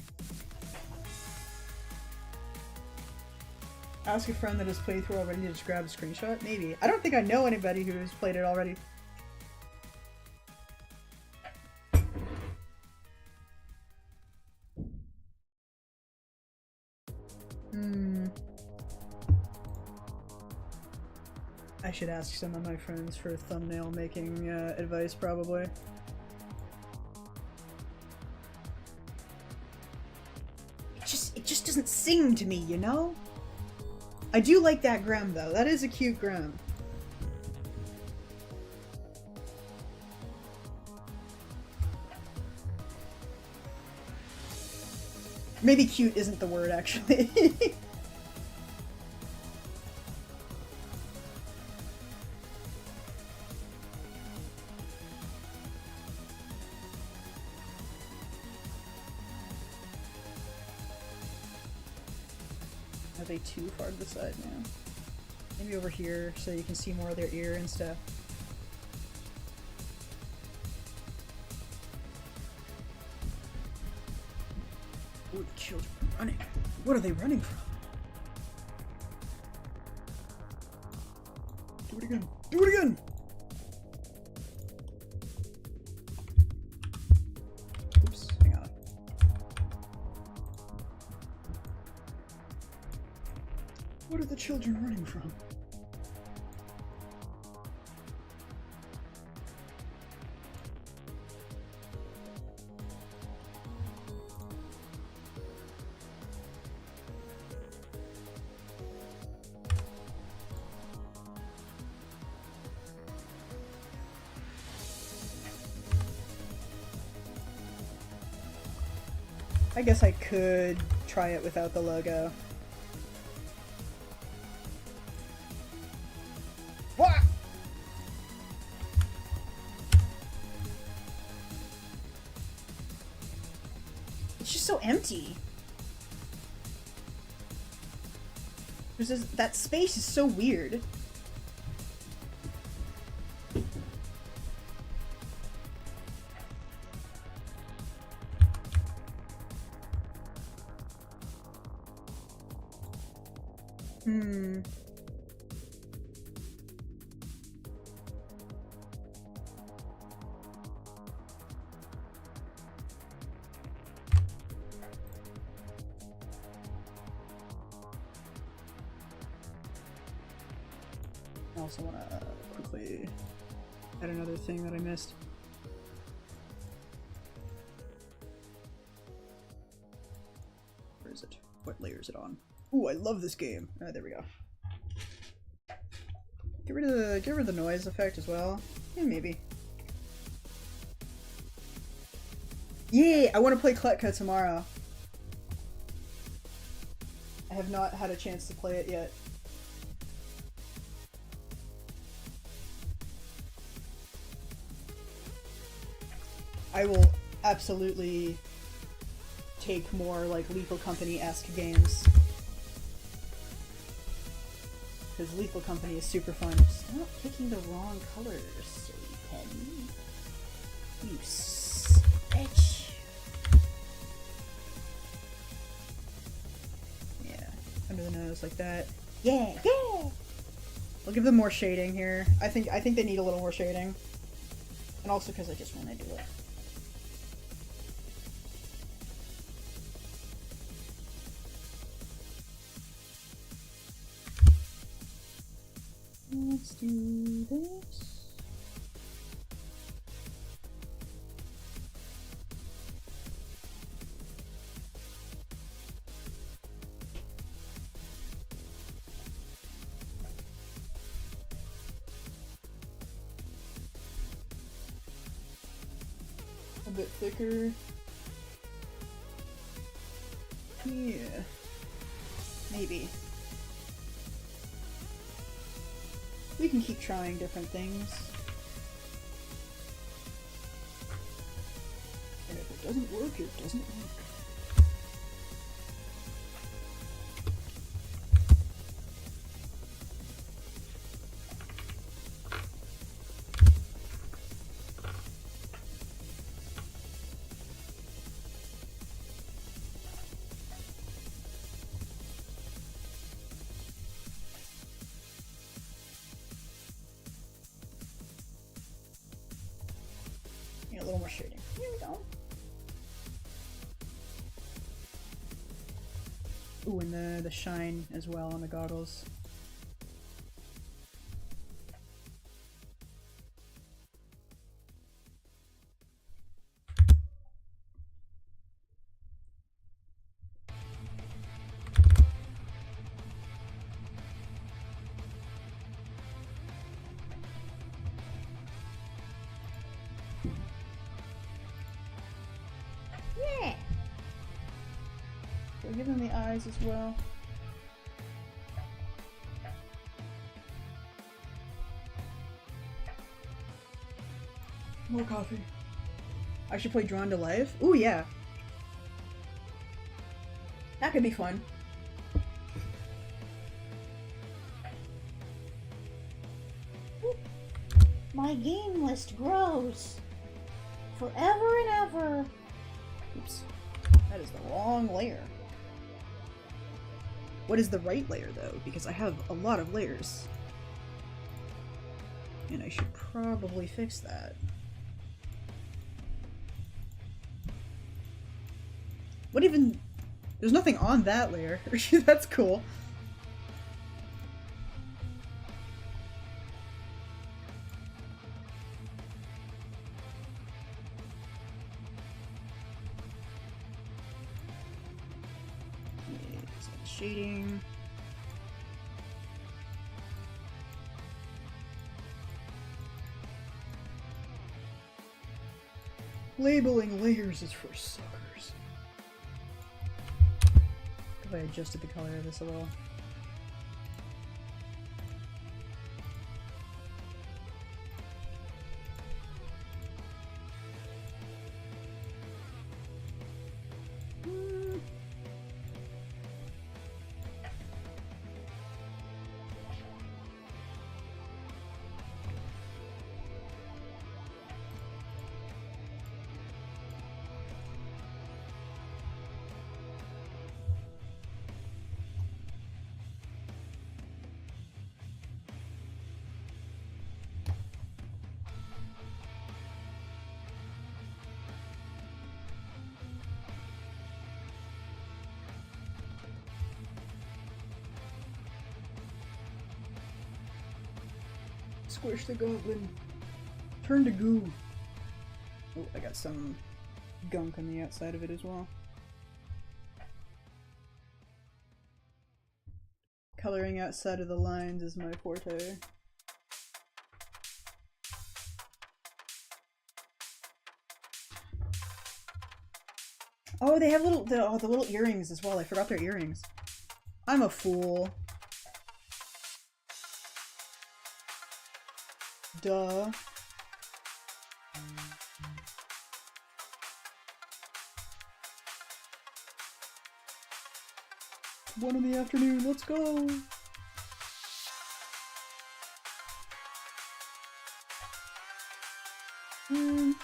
Ask a friend that has played through already to just grab a screenshot? Maybe. I don't think I know anybody who has played it already. I should ask some of my friends for thumbnail making advice, probably. It just doesn't sing to me, you know? I do like that Grem, though. That is a cute Grem. Maybe cute isn't the word, actually. Are they too far to the side now? Maybe over here so you can see more of their ear and stuff. Oh, the children are running. What are they running from? Do it again. Do it again! Oops, hang on. What are the children running from? I guess I could try it without the logo. What? It's just so empty. There's this, that space is so weird. I also want to quickly add another thing that I missed. Where is it? What layer is it on? Ooh, I love this game. Oh, there we go. Get rid of the noise effect as well. Yeah, maybe. Yeah, I want to play Kletka tomorrow. I have not had a chance to play it yet. I will absolutely take more like Lethal Company-esque games. Because Lethal Company is super fun. Stop picking the wrong colors, silly pen. You bitch. Yeah, under the nose like that. Yeah, yeah! I'll give them more shading here. I think they need a little more shading. And also because I just want to do it. Let's do this. A bit thicker. Yeah. Maybe. We can keep trying different things. And if it doesn't work, it doesn't work. A little more shading. Here we go. Ooh, and the shine as well on the goggles. Yeah. So give them the eyes as well. More coffee. I should play Drawn to Life. Ooh, yeah. That could be fun. My game list grows. Forever and ever. Oops. That is the wrong layer. What is the right layer, though? Because I have a lot of layers. And I should probably fix that. What even... There's nothing on that layer. That's cool. Shading. Labeling layers is for suckers. If I adjusted the color of this a little. Squish the goblin. Turn to goo. Oh, I got some gunk on the outside of it as well. coloring outside of the lines is my forte. Oh, they have the little earrings as well. I forgot their earrings. I'm a fool. Duh. 1 in the afternoon, let's go! There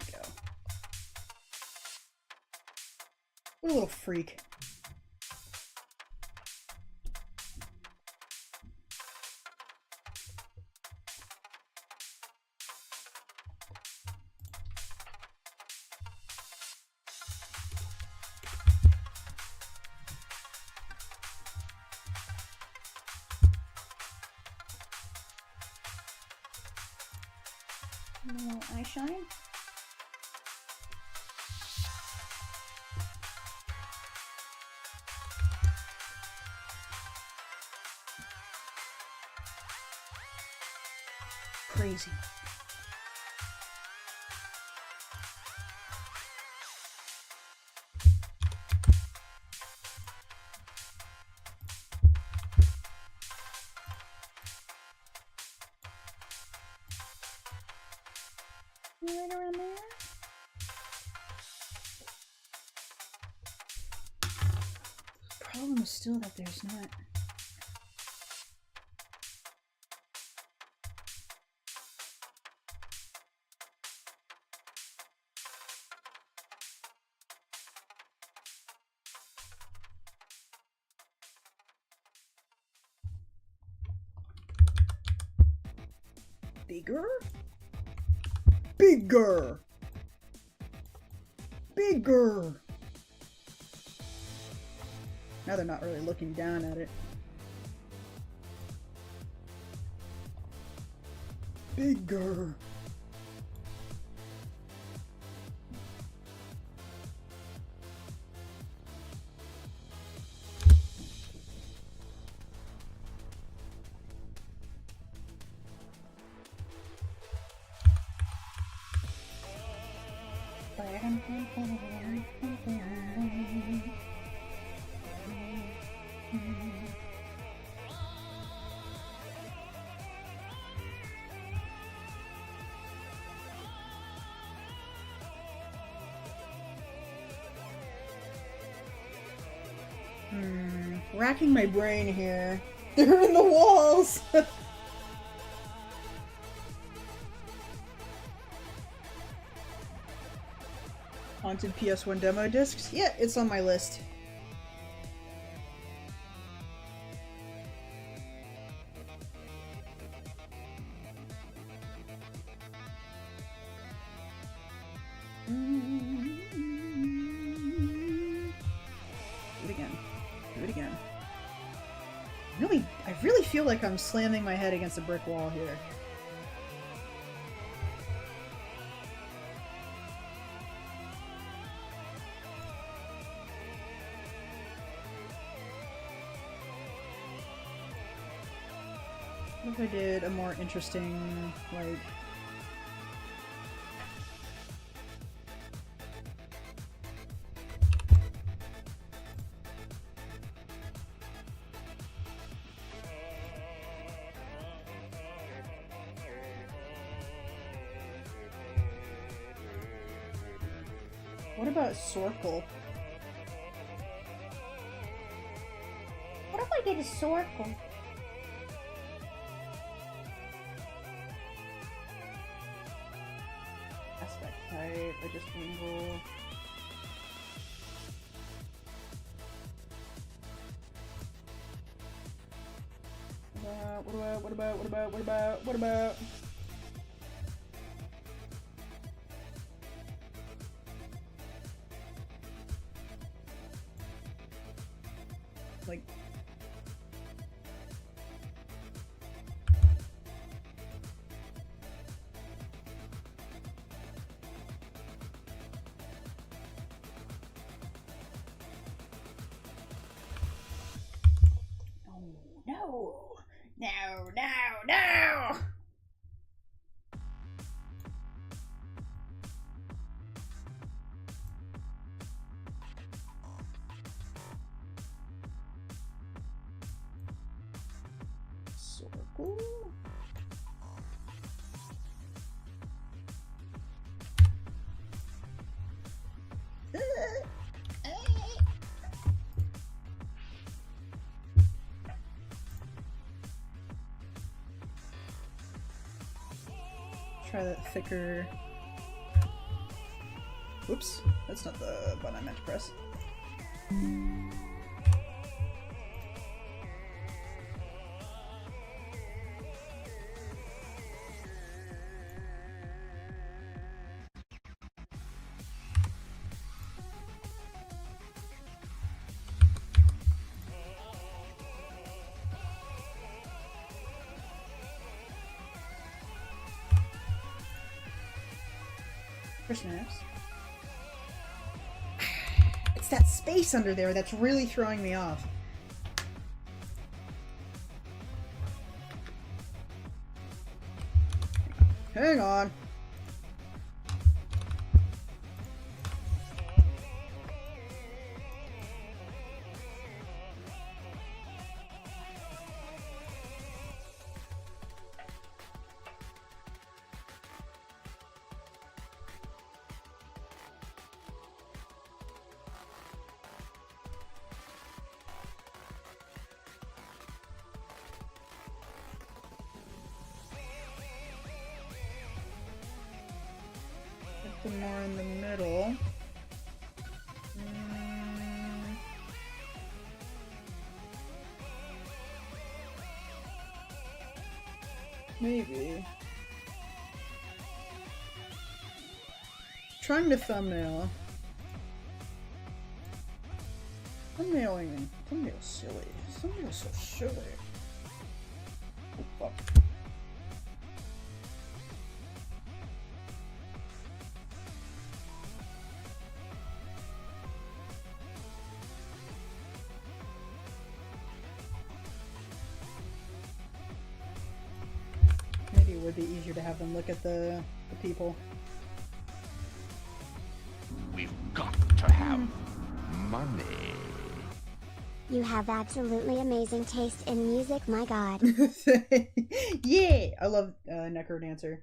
we go. What a little freak. A little eye shine. Crazy. Right around there. Problem is still that there's not. Bigger? Bigger! Bigger! Now they're not really looking down at it. Bigger! Racking my brain here. They're in the walls! Haunted PS1 demo discs? Yeah, it's on my list. Do it again. Do it again. I really feel like I'm slamming my head against a brick wall here. What if I did a more interesting, like... What about circle? What if I did a circle? Aspect type, adjust angle. What What about? Like... No! No, no, no! Circle? Try that thicker. Whoops, that's not the button I meant to press. Snaps. It's that space under there that's really throwing me off. Hang on. More in the middle. Maybe. Trying to thumbnail. Thumbnail's silly. Thumbnail's so silly. Oh, fuck. It would be easier to have them look at the people. We've got to have money. You have absolutely amazing taste in music, my god. Yeah! I love Necro Dancer.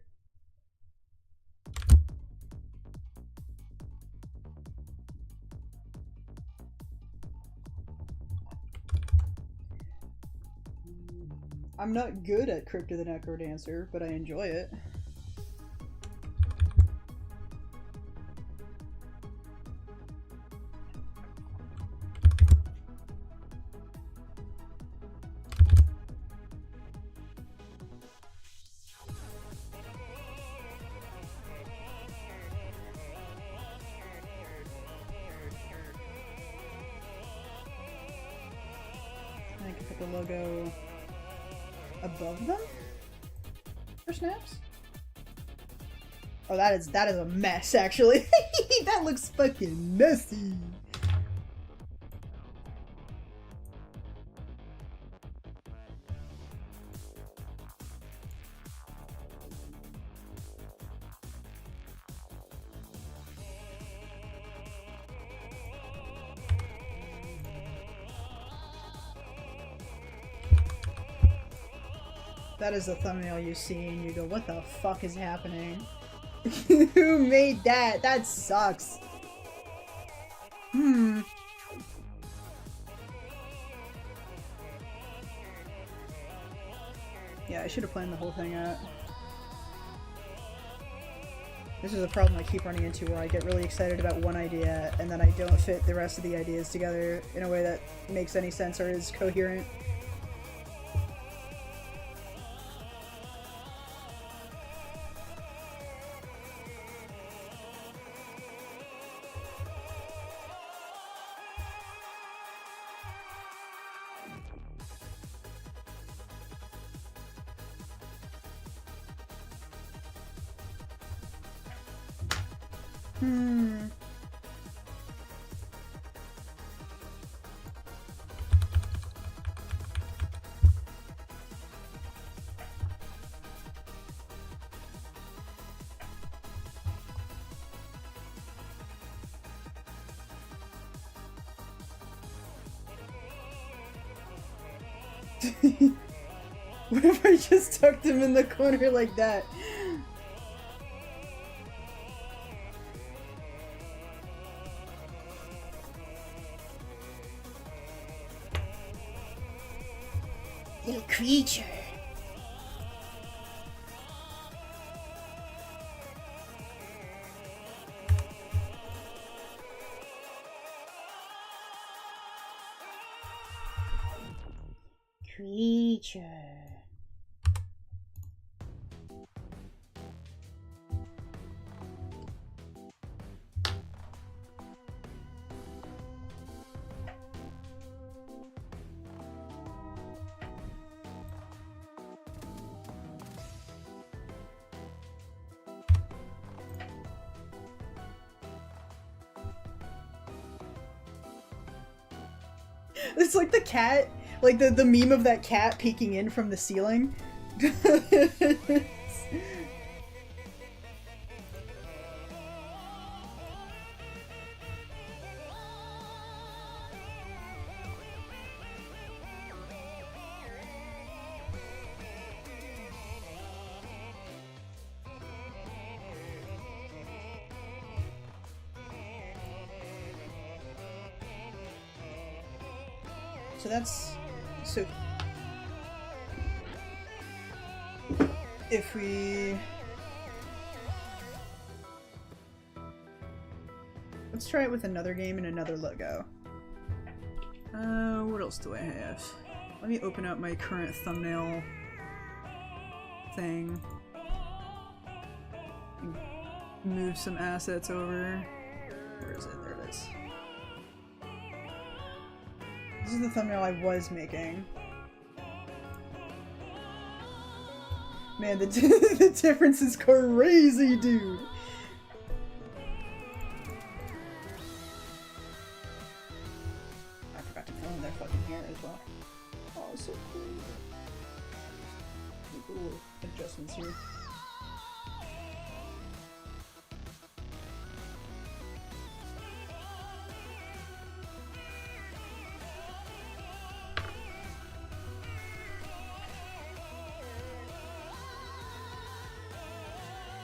I'm not good at Krita the Necro Dancer, but I enjoy it. I can put the logo above them for snaps. Oh, that is a mess, actually. That looks fucking messy. That is the thumbnail you see and you go, what the fuck is happening? Who made that? That sucks. Yeah, I should have planned the whole thing out. This is a problem I keep running into where I get really excited about one idea and then I don't fit the rest of the ideas together in a way that makes any sense or is coherent. Hmm. What if I just tucked him in the corner like that? Little creature. Creature. It's like the cat, like the meme of that cat peeking in from the ceiling. So that's, so if we, let's try it with another game and another logo. What else do I have? Let me open up my current thumbnail thing. Move some assets over. Where is it? There it is. This is the thumbnail I was making. Man, the difference is crazy, dude! I forgot to fill in their fucking hair as well. Oh, it's so cool. Make little adjustments here.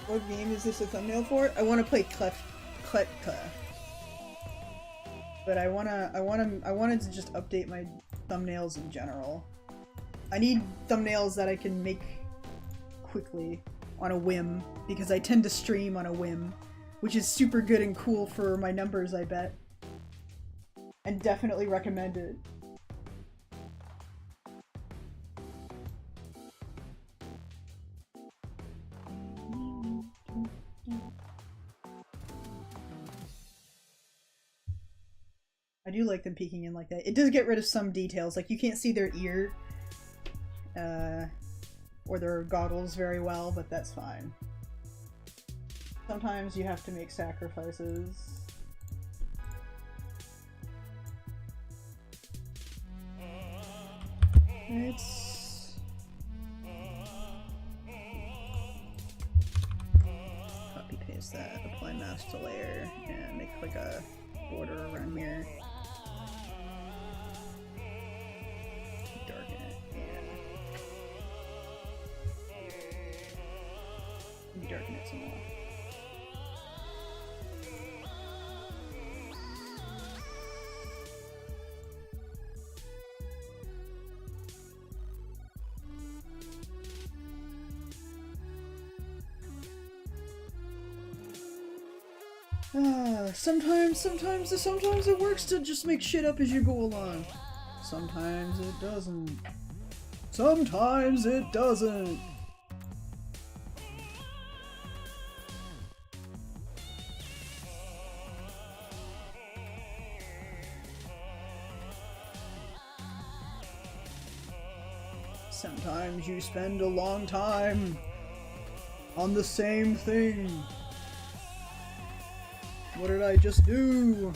What game is this a thumbnail for? I want to play Krita. But I wanted to just update my thumbnails in general. I need thumbnails that I can make quickly on a whim, because I tend to stream on a whim, which is super good and cool for my numbers, I bet. And definitely recommended. I do like them peeking in like that. It does get rid of some details, like you can't see their ear or their goggles very well, but that's fine. Sometimes you have to make sacrifices. It's... copy paste that, apply mask to layer, and make like a border around here. Darken it, and darken it some more. Sometimes it works to just make shit up as you go along. Sometimes it doesn't. Sometimes it doesn't. Sometimes you spend a long time on the same thing. What did I just do?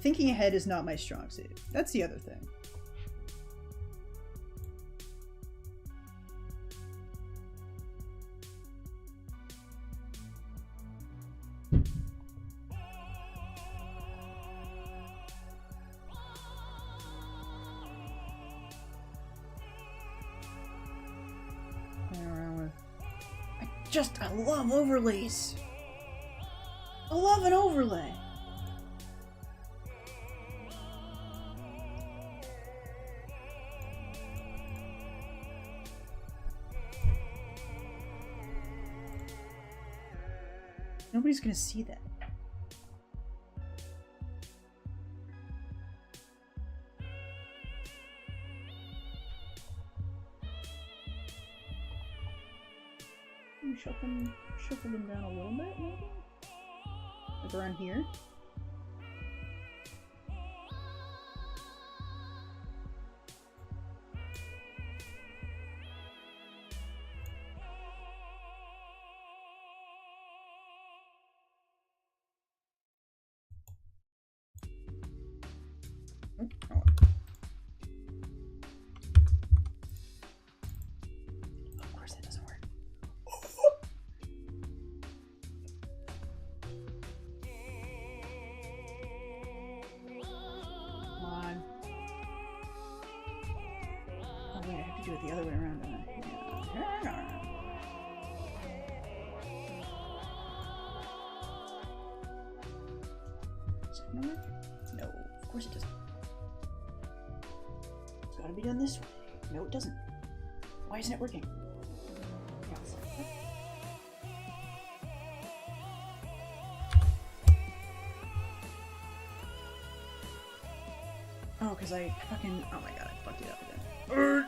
Thinking ahead is not my strong suit. That's the other thing. I love overlays. I love an overlay. Nobody's gonna see that. Shuffle them down a little bit, maybe? Like around here? Oh. Of course that doesn't work. Come on. Oh wait, I have to do it the other way around, don't I? Is it gonna work? No, of course it doesn't. It's gotta be done this way. No, it doesn't. Why isn't it working? Oh, because I fucking... Oh my god, I fucked it up again.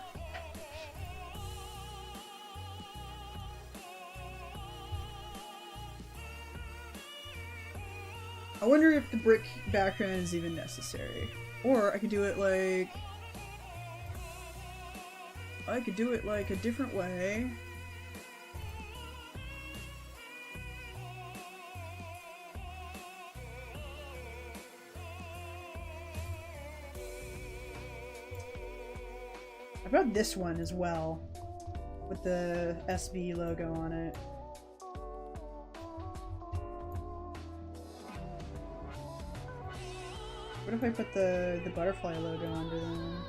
I wonder if the brick background is even necessary. Or I could do it like... I could do it like a different way. I've got this one as well, with the SB logo on it. What if I put the butterfly logo under them?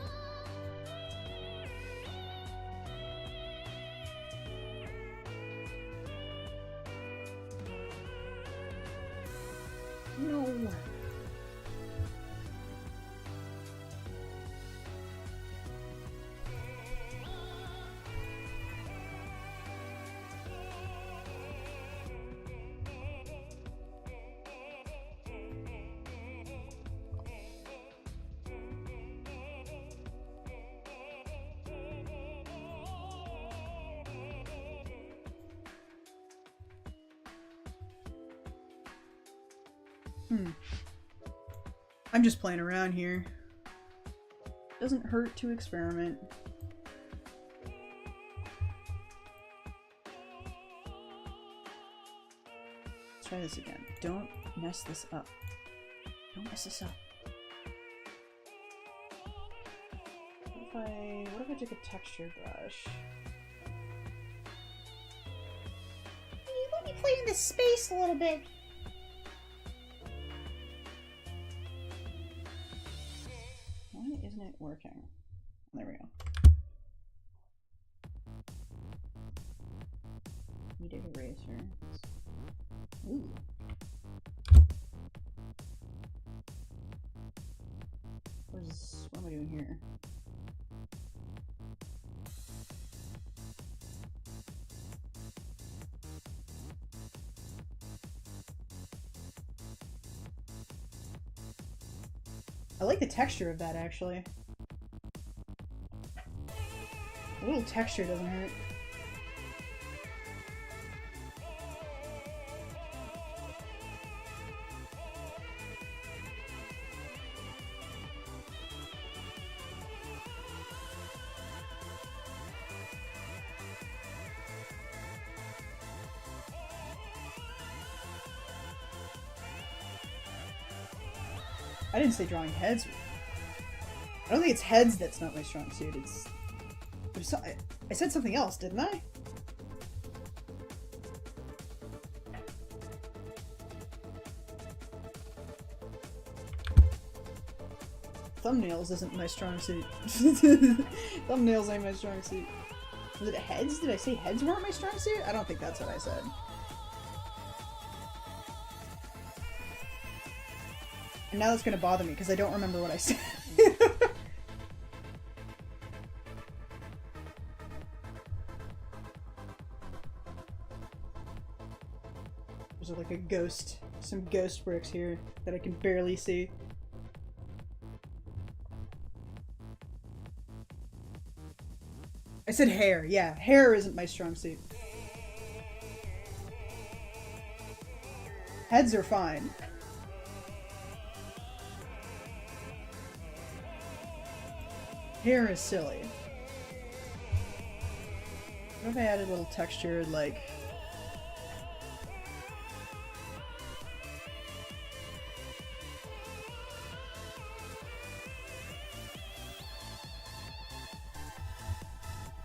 No. I'm just playing around here. Doesn't hurt to experiment. Let's try this again. Don't mess this up. Don't mess this up. What if I took a texture brush? Let me play in this space a little bit. Why isn't it working? There we go. Needed eraser. Ooh. What am I doing here? I like the texture of that, actually. A little texture doesn't hurt. I didn't say drawing heads. I don't think it's heads that's not my strong suit. It's... I said something else, didn't I? Thumbnails isn't my strong suit. Thumbnails ain't my strong suit. Was it heads? Did I say heads weren't my strong suit? I don't think that's what I said. And now that's gonna bother me because I don't remember what I said. There's like a ghost, some ghost bricks here that I can barely see. I said hair, yeah. Hair isn't my strong suit. Heads are fine. Hair is silly. What if I added a little texture, like...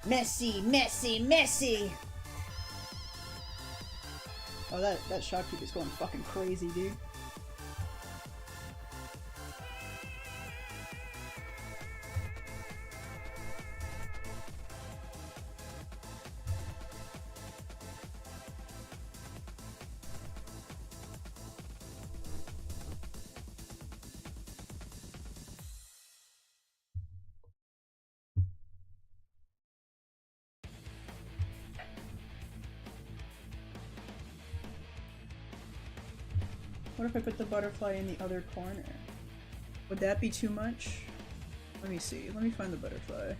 Messy, messy, messy! Oh, that shotgun is going fucking crazy, dude. What if I put the butterfly in the other corner? Would that be too much? Let me see. Let me find the butterfly.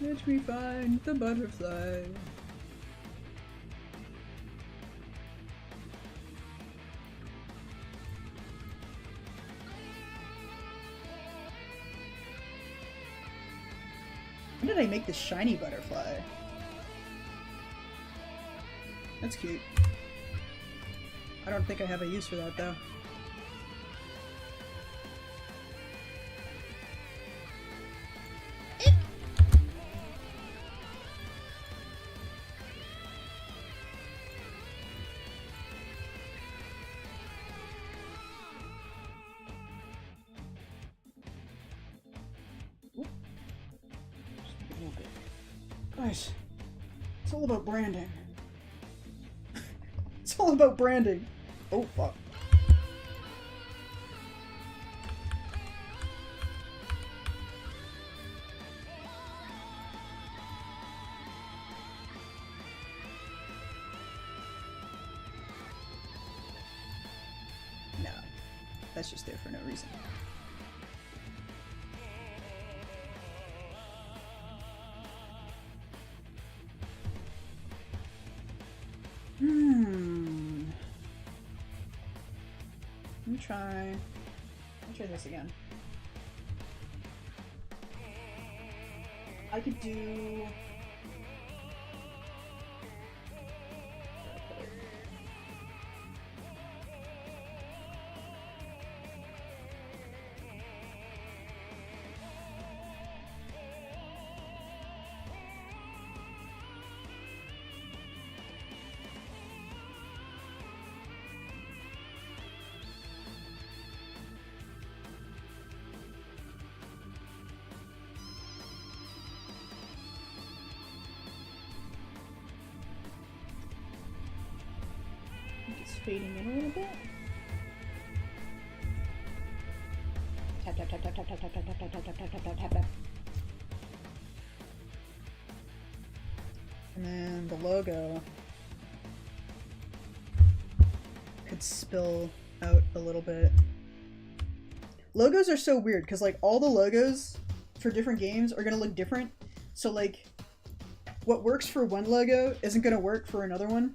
Let me find the butterfly. When did I make this shiny butterfly? That's cute. I don't think I have a use for that though. Guys, it's all about branding. It's all about branding. Oh, fuck. No. That's just there for no reason. Let me try this again. I could do... fading in a little bit. Tap tap tap tap tap tap tap tap tap tap tap tap tap tap tap. And then the logo could spill out a little bit. Logos are so weird because like all the logos for different games are gonna look different. So like what works for one logo isn't gonna work for another one.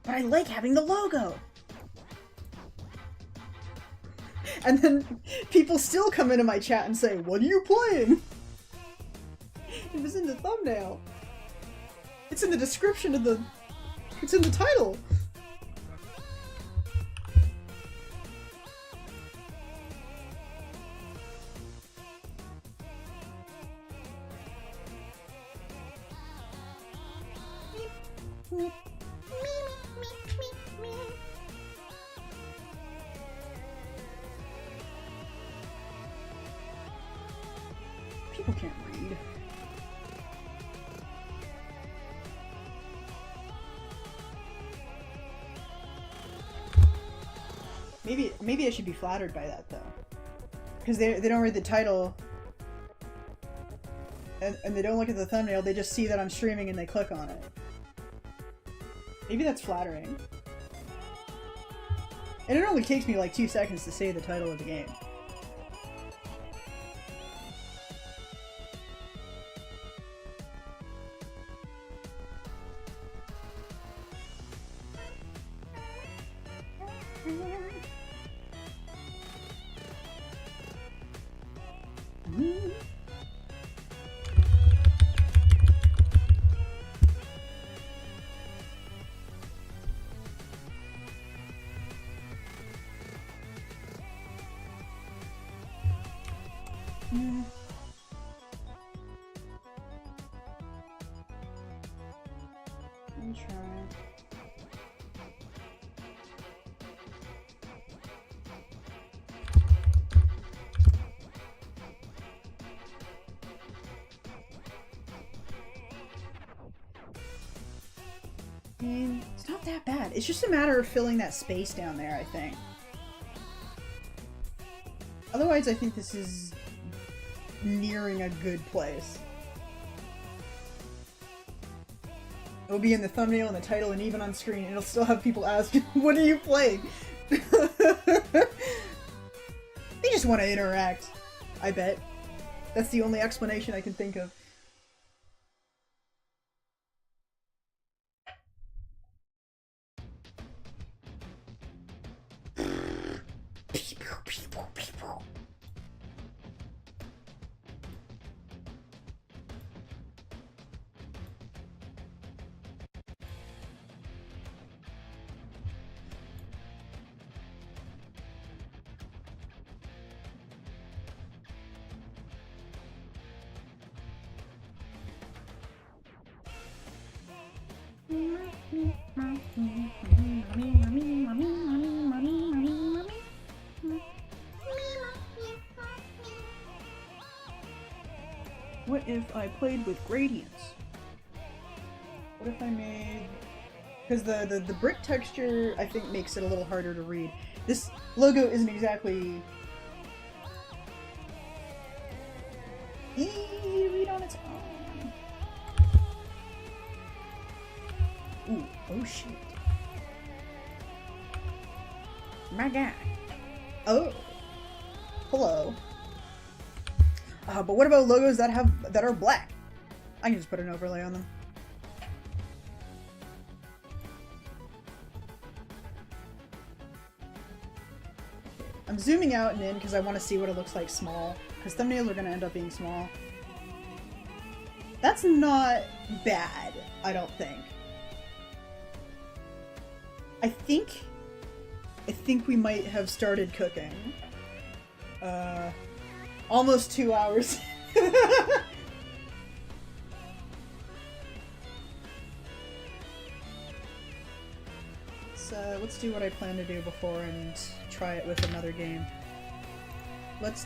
But I like having the logo! And then people still come into my chat and say, "What are you playing?" It was in the thumbnail. It's in the description of the... It's in the title. People can't read. Maybe I should be flattered by that though, because they don't read the title and they don't look at the thumbnail. They just see that I'm streaming and they click on it. Maybe that's flattering. And it only takes me like 2 seconds to say the title of the game. I'm trying. And it's not that bad. It's just a matter of filling that space down there, I think. Otherwise, I think this is nearing a good place. It'll be in the thumbnail and the title and even on screen. It'll still have people ask, "What are you playing?" They just want to interact. I bet. That's the only explanation I can think of. People. What if I played with gradients? What if I made... Because the brick texture, I think, makes it a little harder to read. This logo isn't exactly... easy to read on its own. Ooh, oh shit. My god. Oh. Hello. But what about logos that are black? I can just put an overlay on them. I'm zooming out and in because I want to see what it looks like small. Because thumbnails are going to end up being small. That's not bad, I don't think. I think we might have started cooking. Almost 2 hours. So let's do what I planned to do before and try it with another game. Let's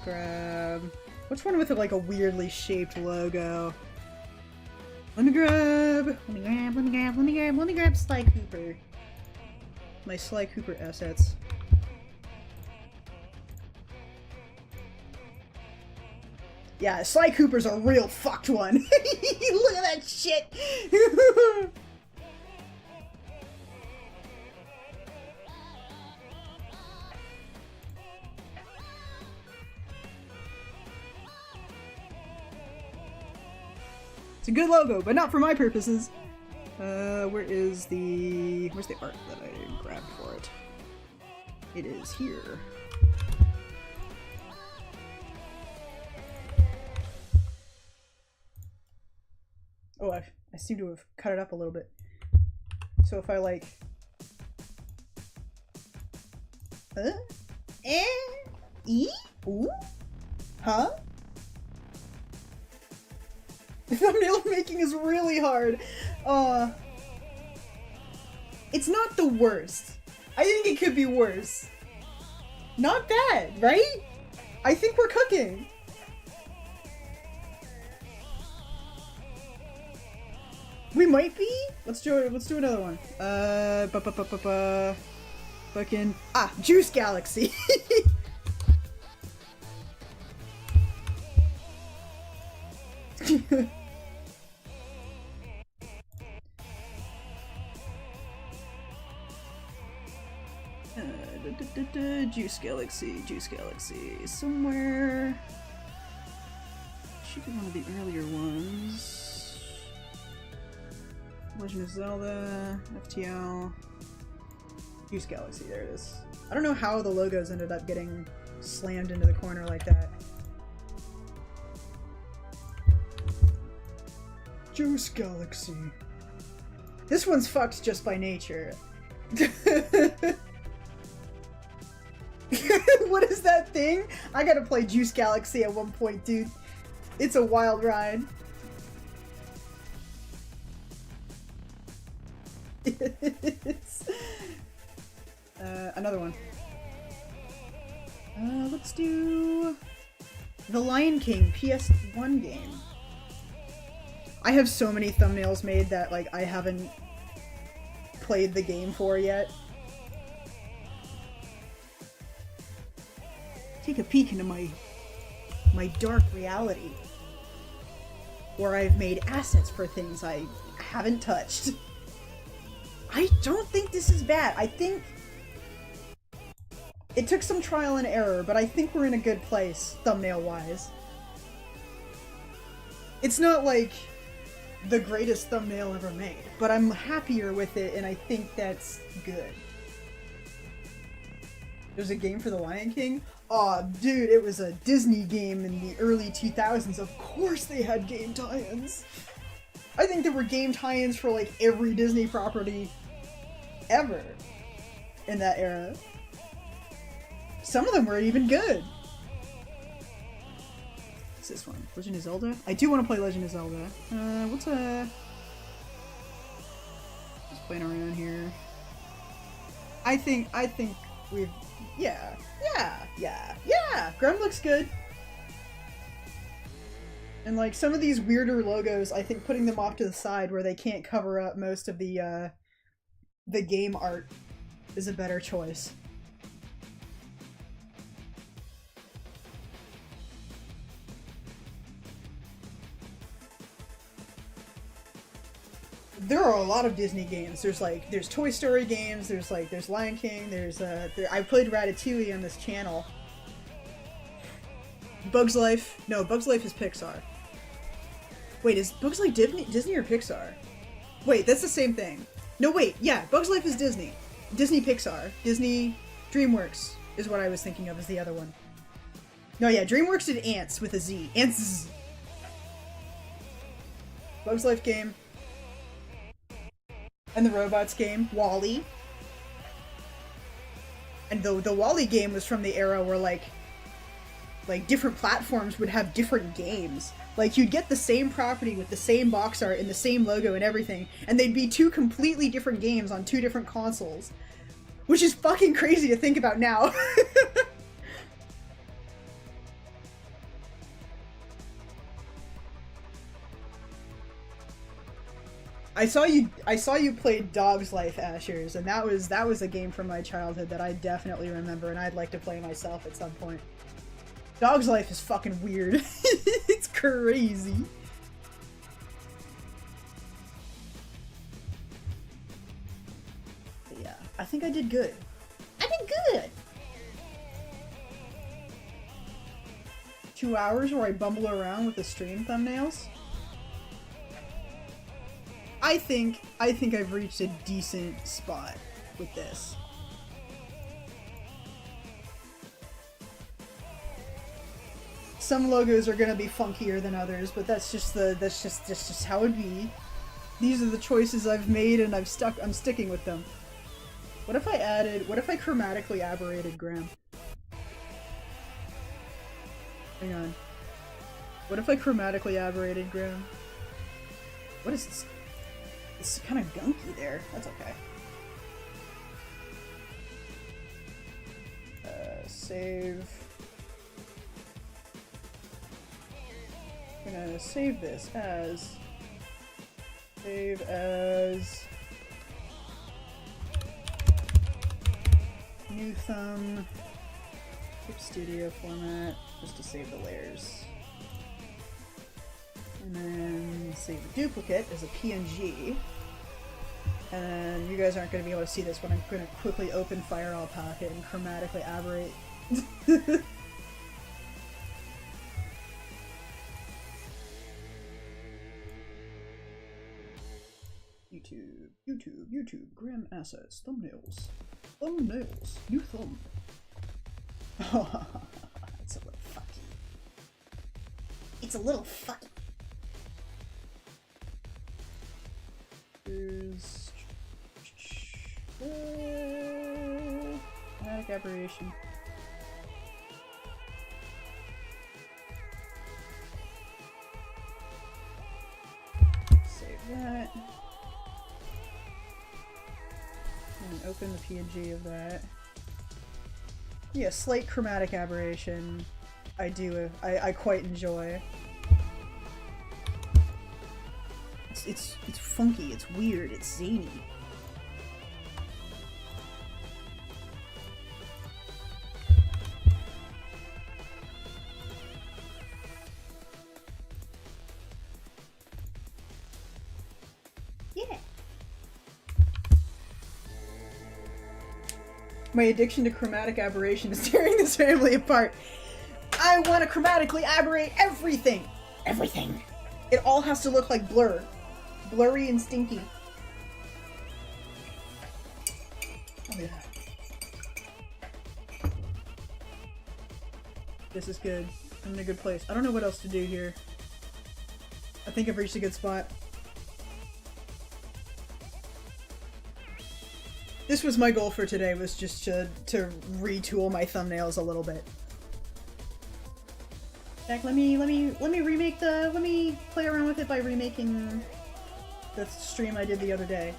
grab... Which one with like a weirdly shaped logo? Let me grab Sly Cooper. My Sly Cooper assets. Yeah, Sly Cooper's a real fucked one. Look at that shit. It's a good logo, but not for my purposes. Where's the art that I grabbed for it? It is here. Oh, I seem to have cut it up a little bit. So if I like... Ooh? Huh? Thumbnail making is really hard. It's not the worst. I think it could be worse. Not bad, right? I think we're cooking. We might be? Let's do another one. Fucking Juice Galaxy. Juice Galaxy, somewhere. Should be one of the earlier ones. Legend of Zelda, FTL, Juice Galaxy, there it is. I don't know how the logos ended up getting slammed into the corner like that. Juice Galaxy. This one's fucked just by nature. What is that thing? I gotta play Juice Galaxy at one point, dude. It's a wild ride. Another one. Let's do The Lion King PS1 game. I have so many thumbnails made that like I haven't played the game for yet. Take a peek into my dark reality, where I've made assets for things I haven't touched. I don't think this is bad. I think it took some trial and error, but I think we're in a good place, thumbnail-wise. It's not like the greatest thumbnail ever made, but I'm happier with it, and I think that's good. There's a game for The Lion King? Aw, dude, it was a Disney game in the early 2000s. Of course they had game tie-ins. I think there were game tie-ins for like every Disney property ever in that era. Some of them were even good. What's this one? Legend of Zelda? I do want to play Legend of Zelda. Just playing around here. I think we've... Yeah. Grem looks good. And like some of these weirder logos, I think putting them off to the side where they can't cover up most of the game art is a better choice. There are a lot of Disney games. There's Toy Story games, there's Lion King, I played Ratatouille on this channel. Bugs Life. No, Bugs Life is Pixar. Wait, is Bugs Life Disney or Pixar? Wait, that's the same thing. No, wait, yeah, Bugs Life is Disney. Disney Pixar. Disney DreamWorks is what I was thinking of as the other one. No, yeah, DreamWorks did Ants with a Z. Ants. Bugs Life game. And the Robots game, WALL-E. And the WALL-E game was from the era where like different platforms would have different games. Like you'd get the same property with the same box art and the same logo and everything, and they'd be two completely different games on two different consoles. Which is fucking crazy to think about now. I saw you played Dog's Life, Ashers, and that was a game from my childhood that I definitely remember, and I'd like to play myself at some point. Dog's Life is fucking weird. It's crazy. But yeah, I think I did good. I did good! 2 hours where I bumble around with the stream thumbnails? I think I've reached a decent spot with this. Some logos are gonna be funkier than others, but that's just how it be. These are the choices I've made, and I'm sticking with them. What if I chromatically aberrated Graham? Hang on. What if I chromatically aberrated Graham? What is this? It's kind of gunky there. That's okay. Save. I'm gonna save this as... Save as... New thumb. Keep studio format, just to save the layers. And then save the duplicate as a PNG. And you guys aren't going to be able to see this, but I'm going to quickly open FireAlpaca and chromatically aberrate. YouTube, Graham assets, thumbnails, new thumb. It's a little fucky. It's a little fucky. There's chromatic aberration. Save that. And open the PNG of that. Yeah, slight chromatic aberration. I quite enjoy. It's funky, it's weird, it's zany. Yeah. My addiction to chromatic aberration is tearing this family apart. I want to chromatically aberrate everything! Everything! It all has to look like blur. Blurry and stinky. Oh yeah. This is good. I'm in a good place. I don't know what else to do here. I think I've reached a good spot. This was my goal for today, was just to retool my thumbnails a little bit. In fact, let me play around with it by remaking the stream I did the other day.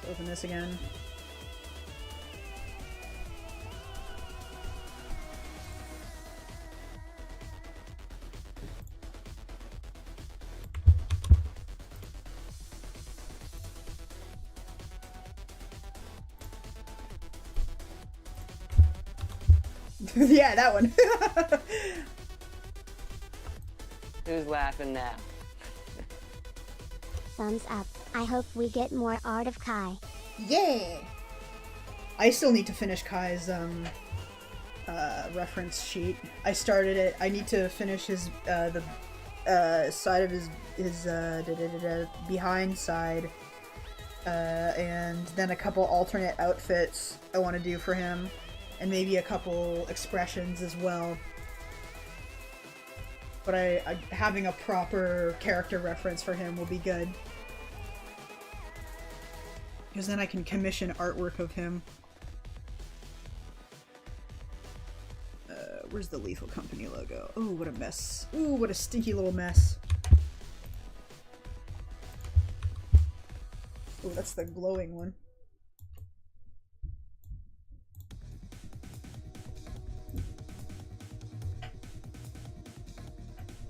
Let's open this again. Yeah, that one. Who's laughing now? Thumbs up. I hope we get more art of Kai. Yeah! I still need to finish Kai's reference sheet. I started it. I need to finish his the side of his behind side, and then a couple alternate outfits I want to do for him, and maybe a couple expressions as well. But I having a proper character reference for him will be good. Because then I can commission artwork of him. Where's the Lethal Company logo? Oh, what a mess. Ooh, what a stinky little mess. Oh, that's the glowing one.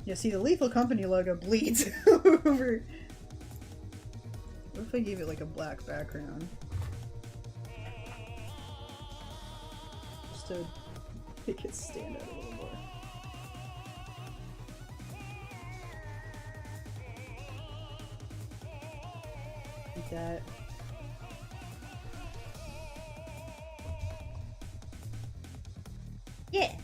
Yeah, see, the Lethal Company logo bleeds over. What if I gave it like a black background? Just to make it stand out a little more. Like that. Yeah.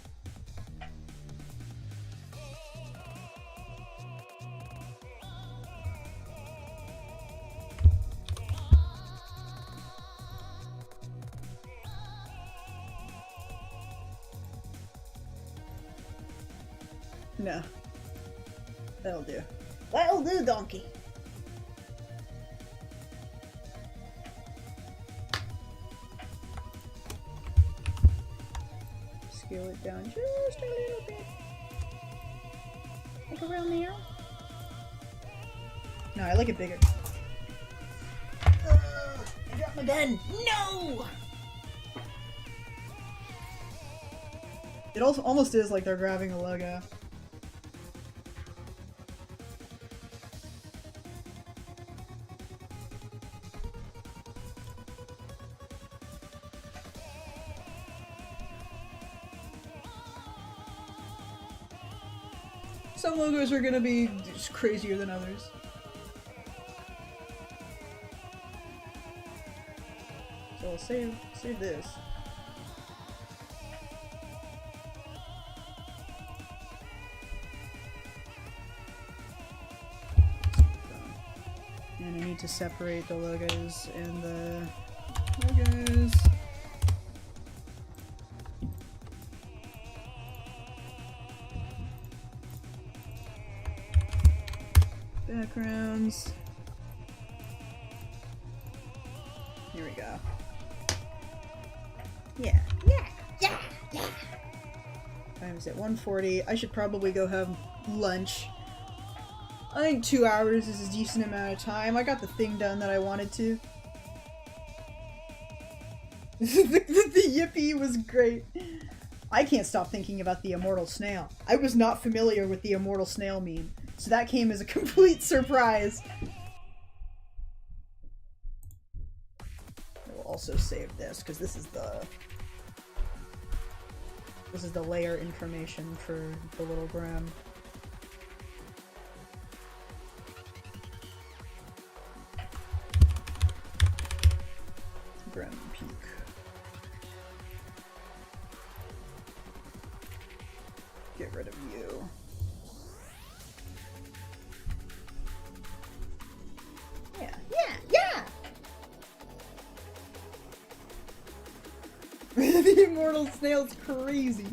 No. That'll do. That'll do, donkey. Scale it down just a little bit. Like a real nail? No, I like it bigger. I dropped my gun. No! It also almost is like they're grabbing a logo. Some logos are gonna be just crazier than others. So I'll save this. And I need to separate the logos and the logos. Backgrounds. Here we go. Yeah. Time is at 1:40. I should probably go have lunch. I think 2 hours is a decent amount of time. I got the thing done that I wanted to. The yippee was great. I can't stop thinking about the immortal snail. I was not familiar with the immortal snail meme, so that came as a complete surprise. I will also save this because this is the layer information for the little Grem. Grem Peak. Get rid of you. Yeah! The immortal snail's crazy.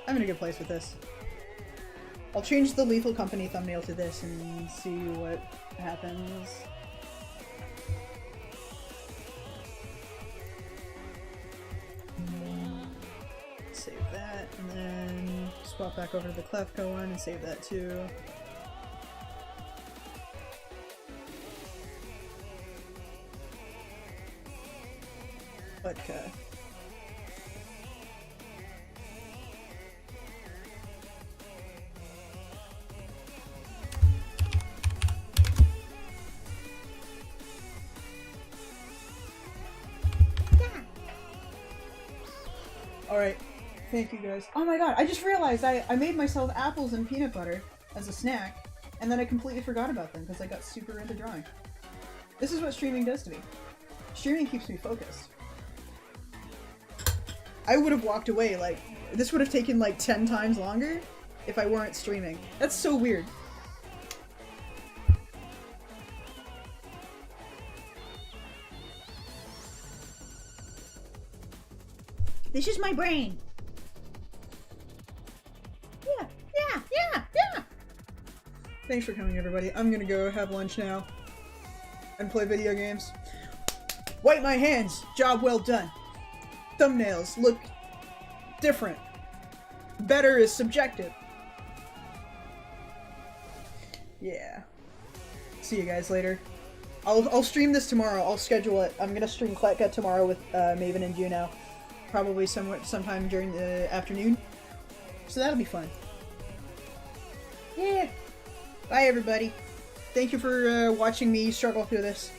I'm in a good place with this. I'll change the Lethal Company thumbnail to this and see what happens. Save that, and then swap back over to the Clefco one and save that too. Vodka. Alright, thank you guys. Oh my god, I just realized I made myself apples and peanut butter as a snack, and then I completely forgot about them because I got super into drawing. This is what streaming does to me. Streaming keeps me focused. I would have walked away, like, this would have taken like 10 times longer if I weren't streaming. That's so weird. This is my brain. Yeah. Thanks for coming, everybody. I'm gonna go have lunch now and play video games. Wipe my hands. Job well done. Thumbnails look different. Better is subjective. Yeah. See you guys later. I'll stream this tomorrow. I'll schedule it. I'm gonna stream Krita tomorrow with Maven and Juno. Probably sometime during the afternoon. So that'll be fun. Yeah. Bye, everybody. Thank you for watching me struggle through this.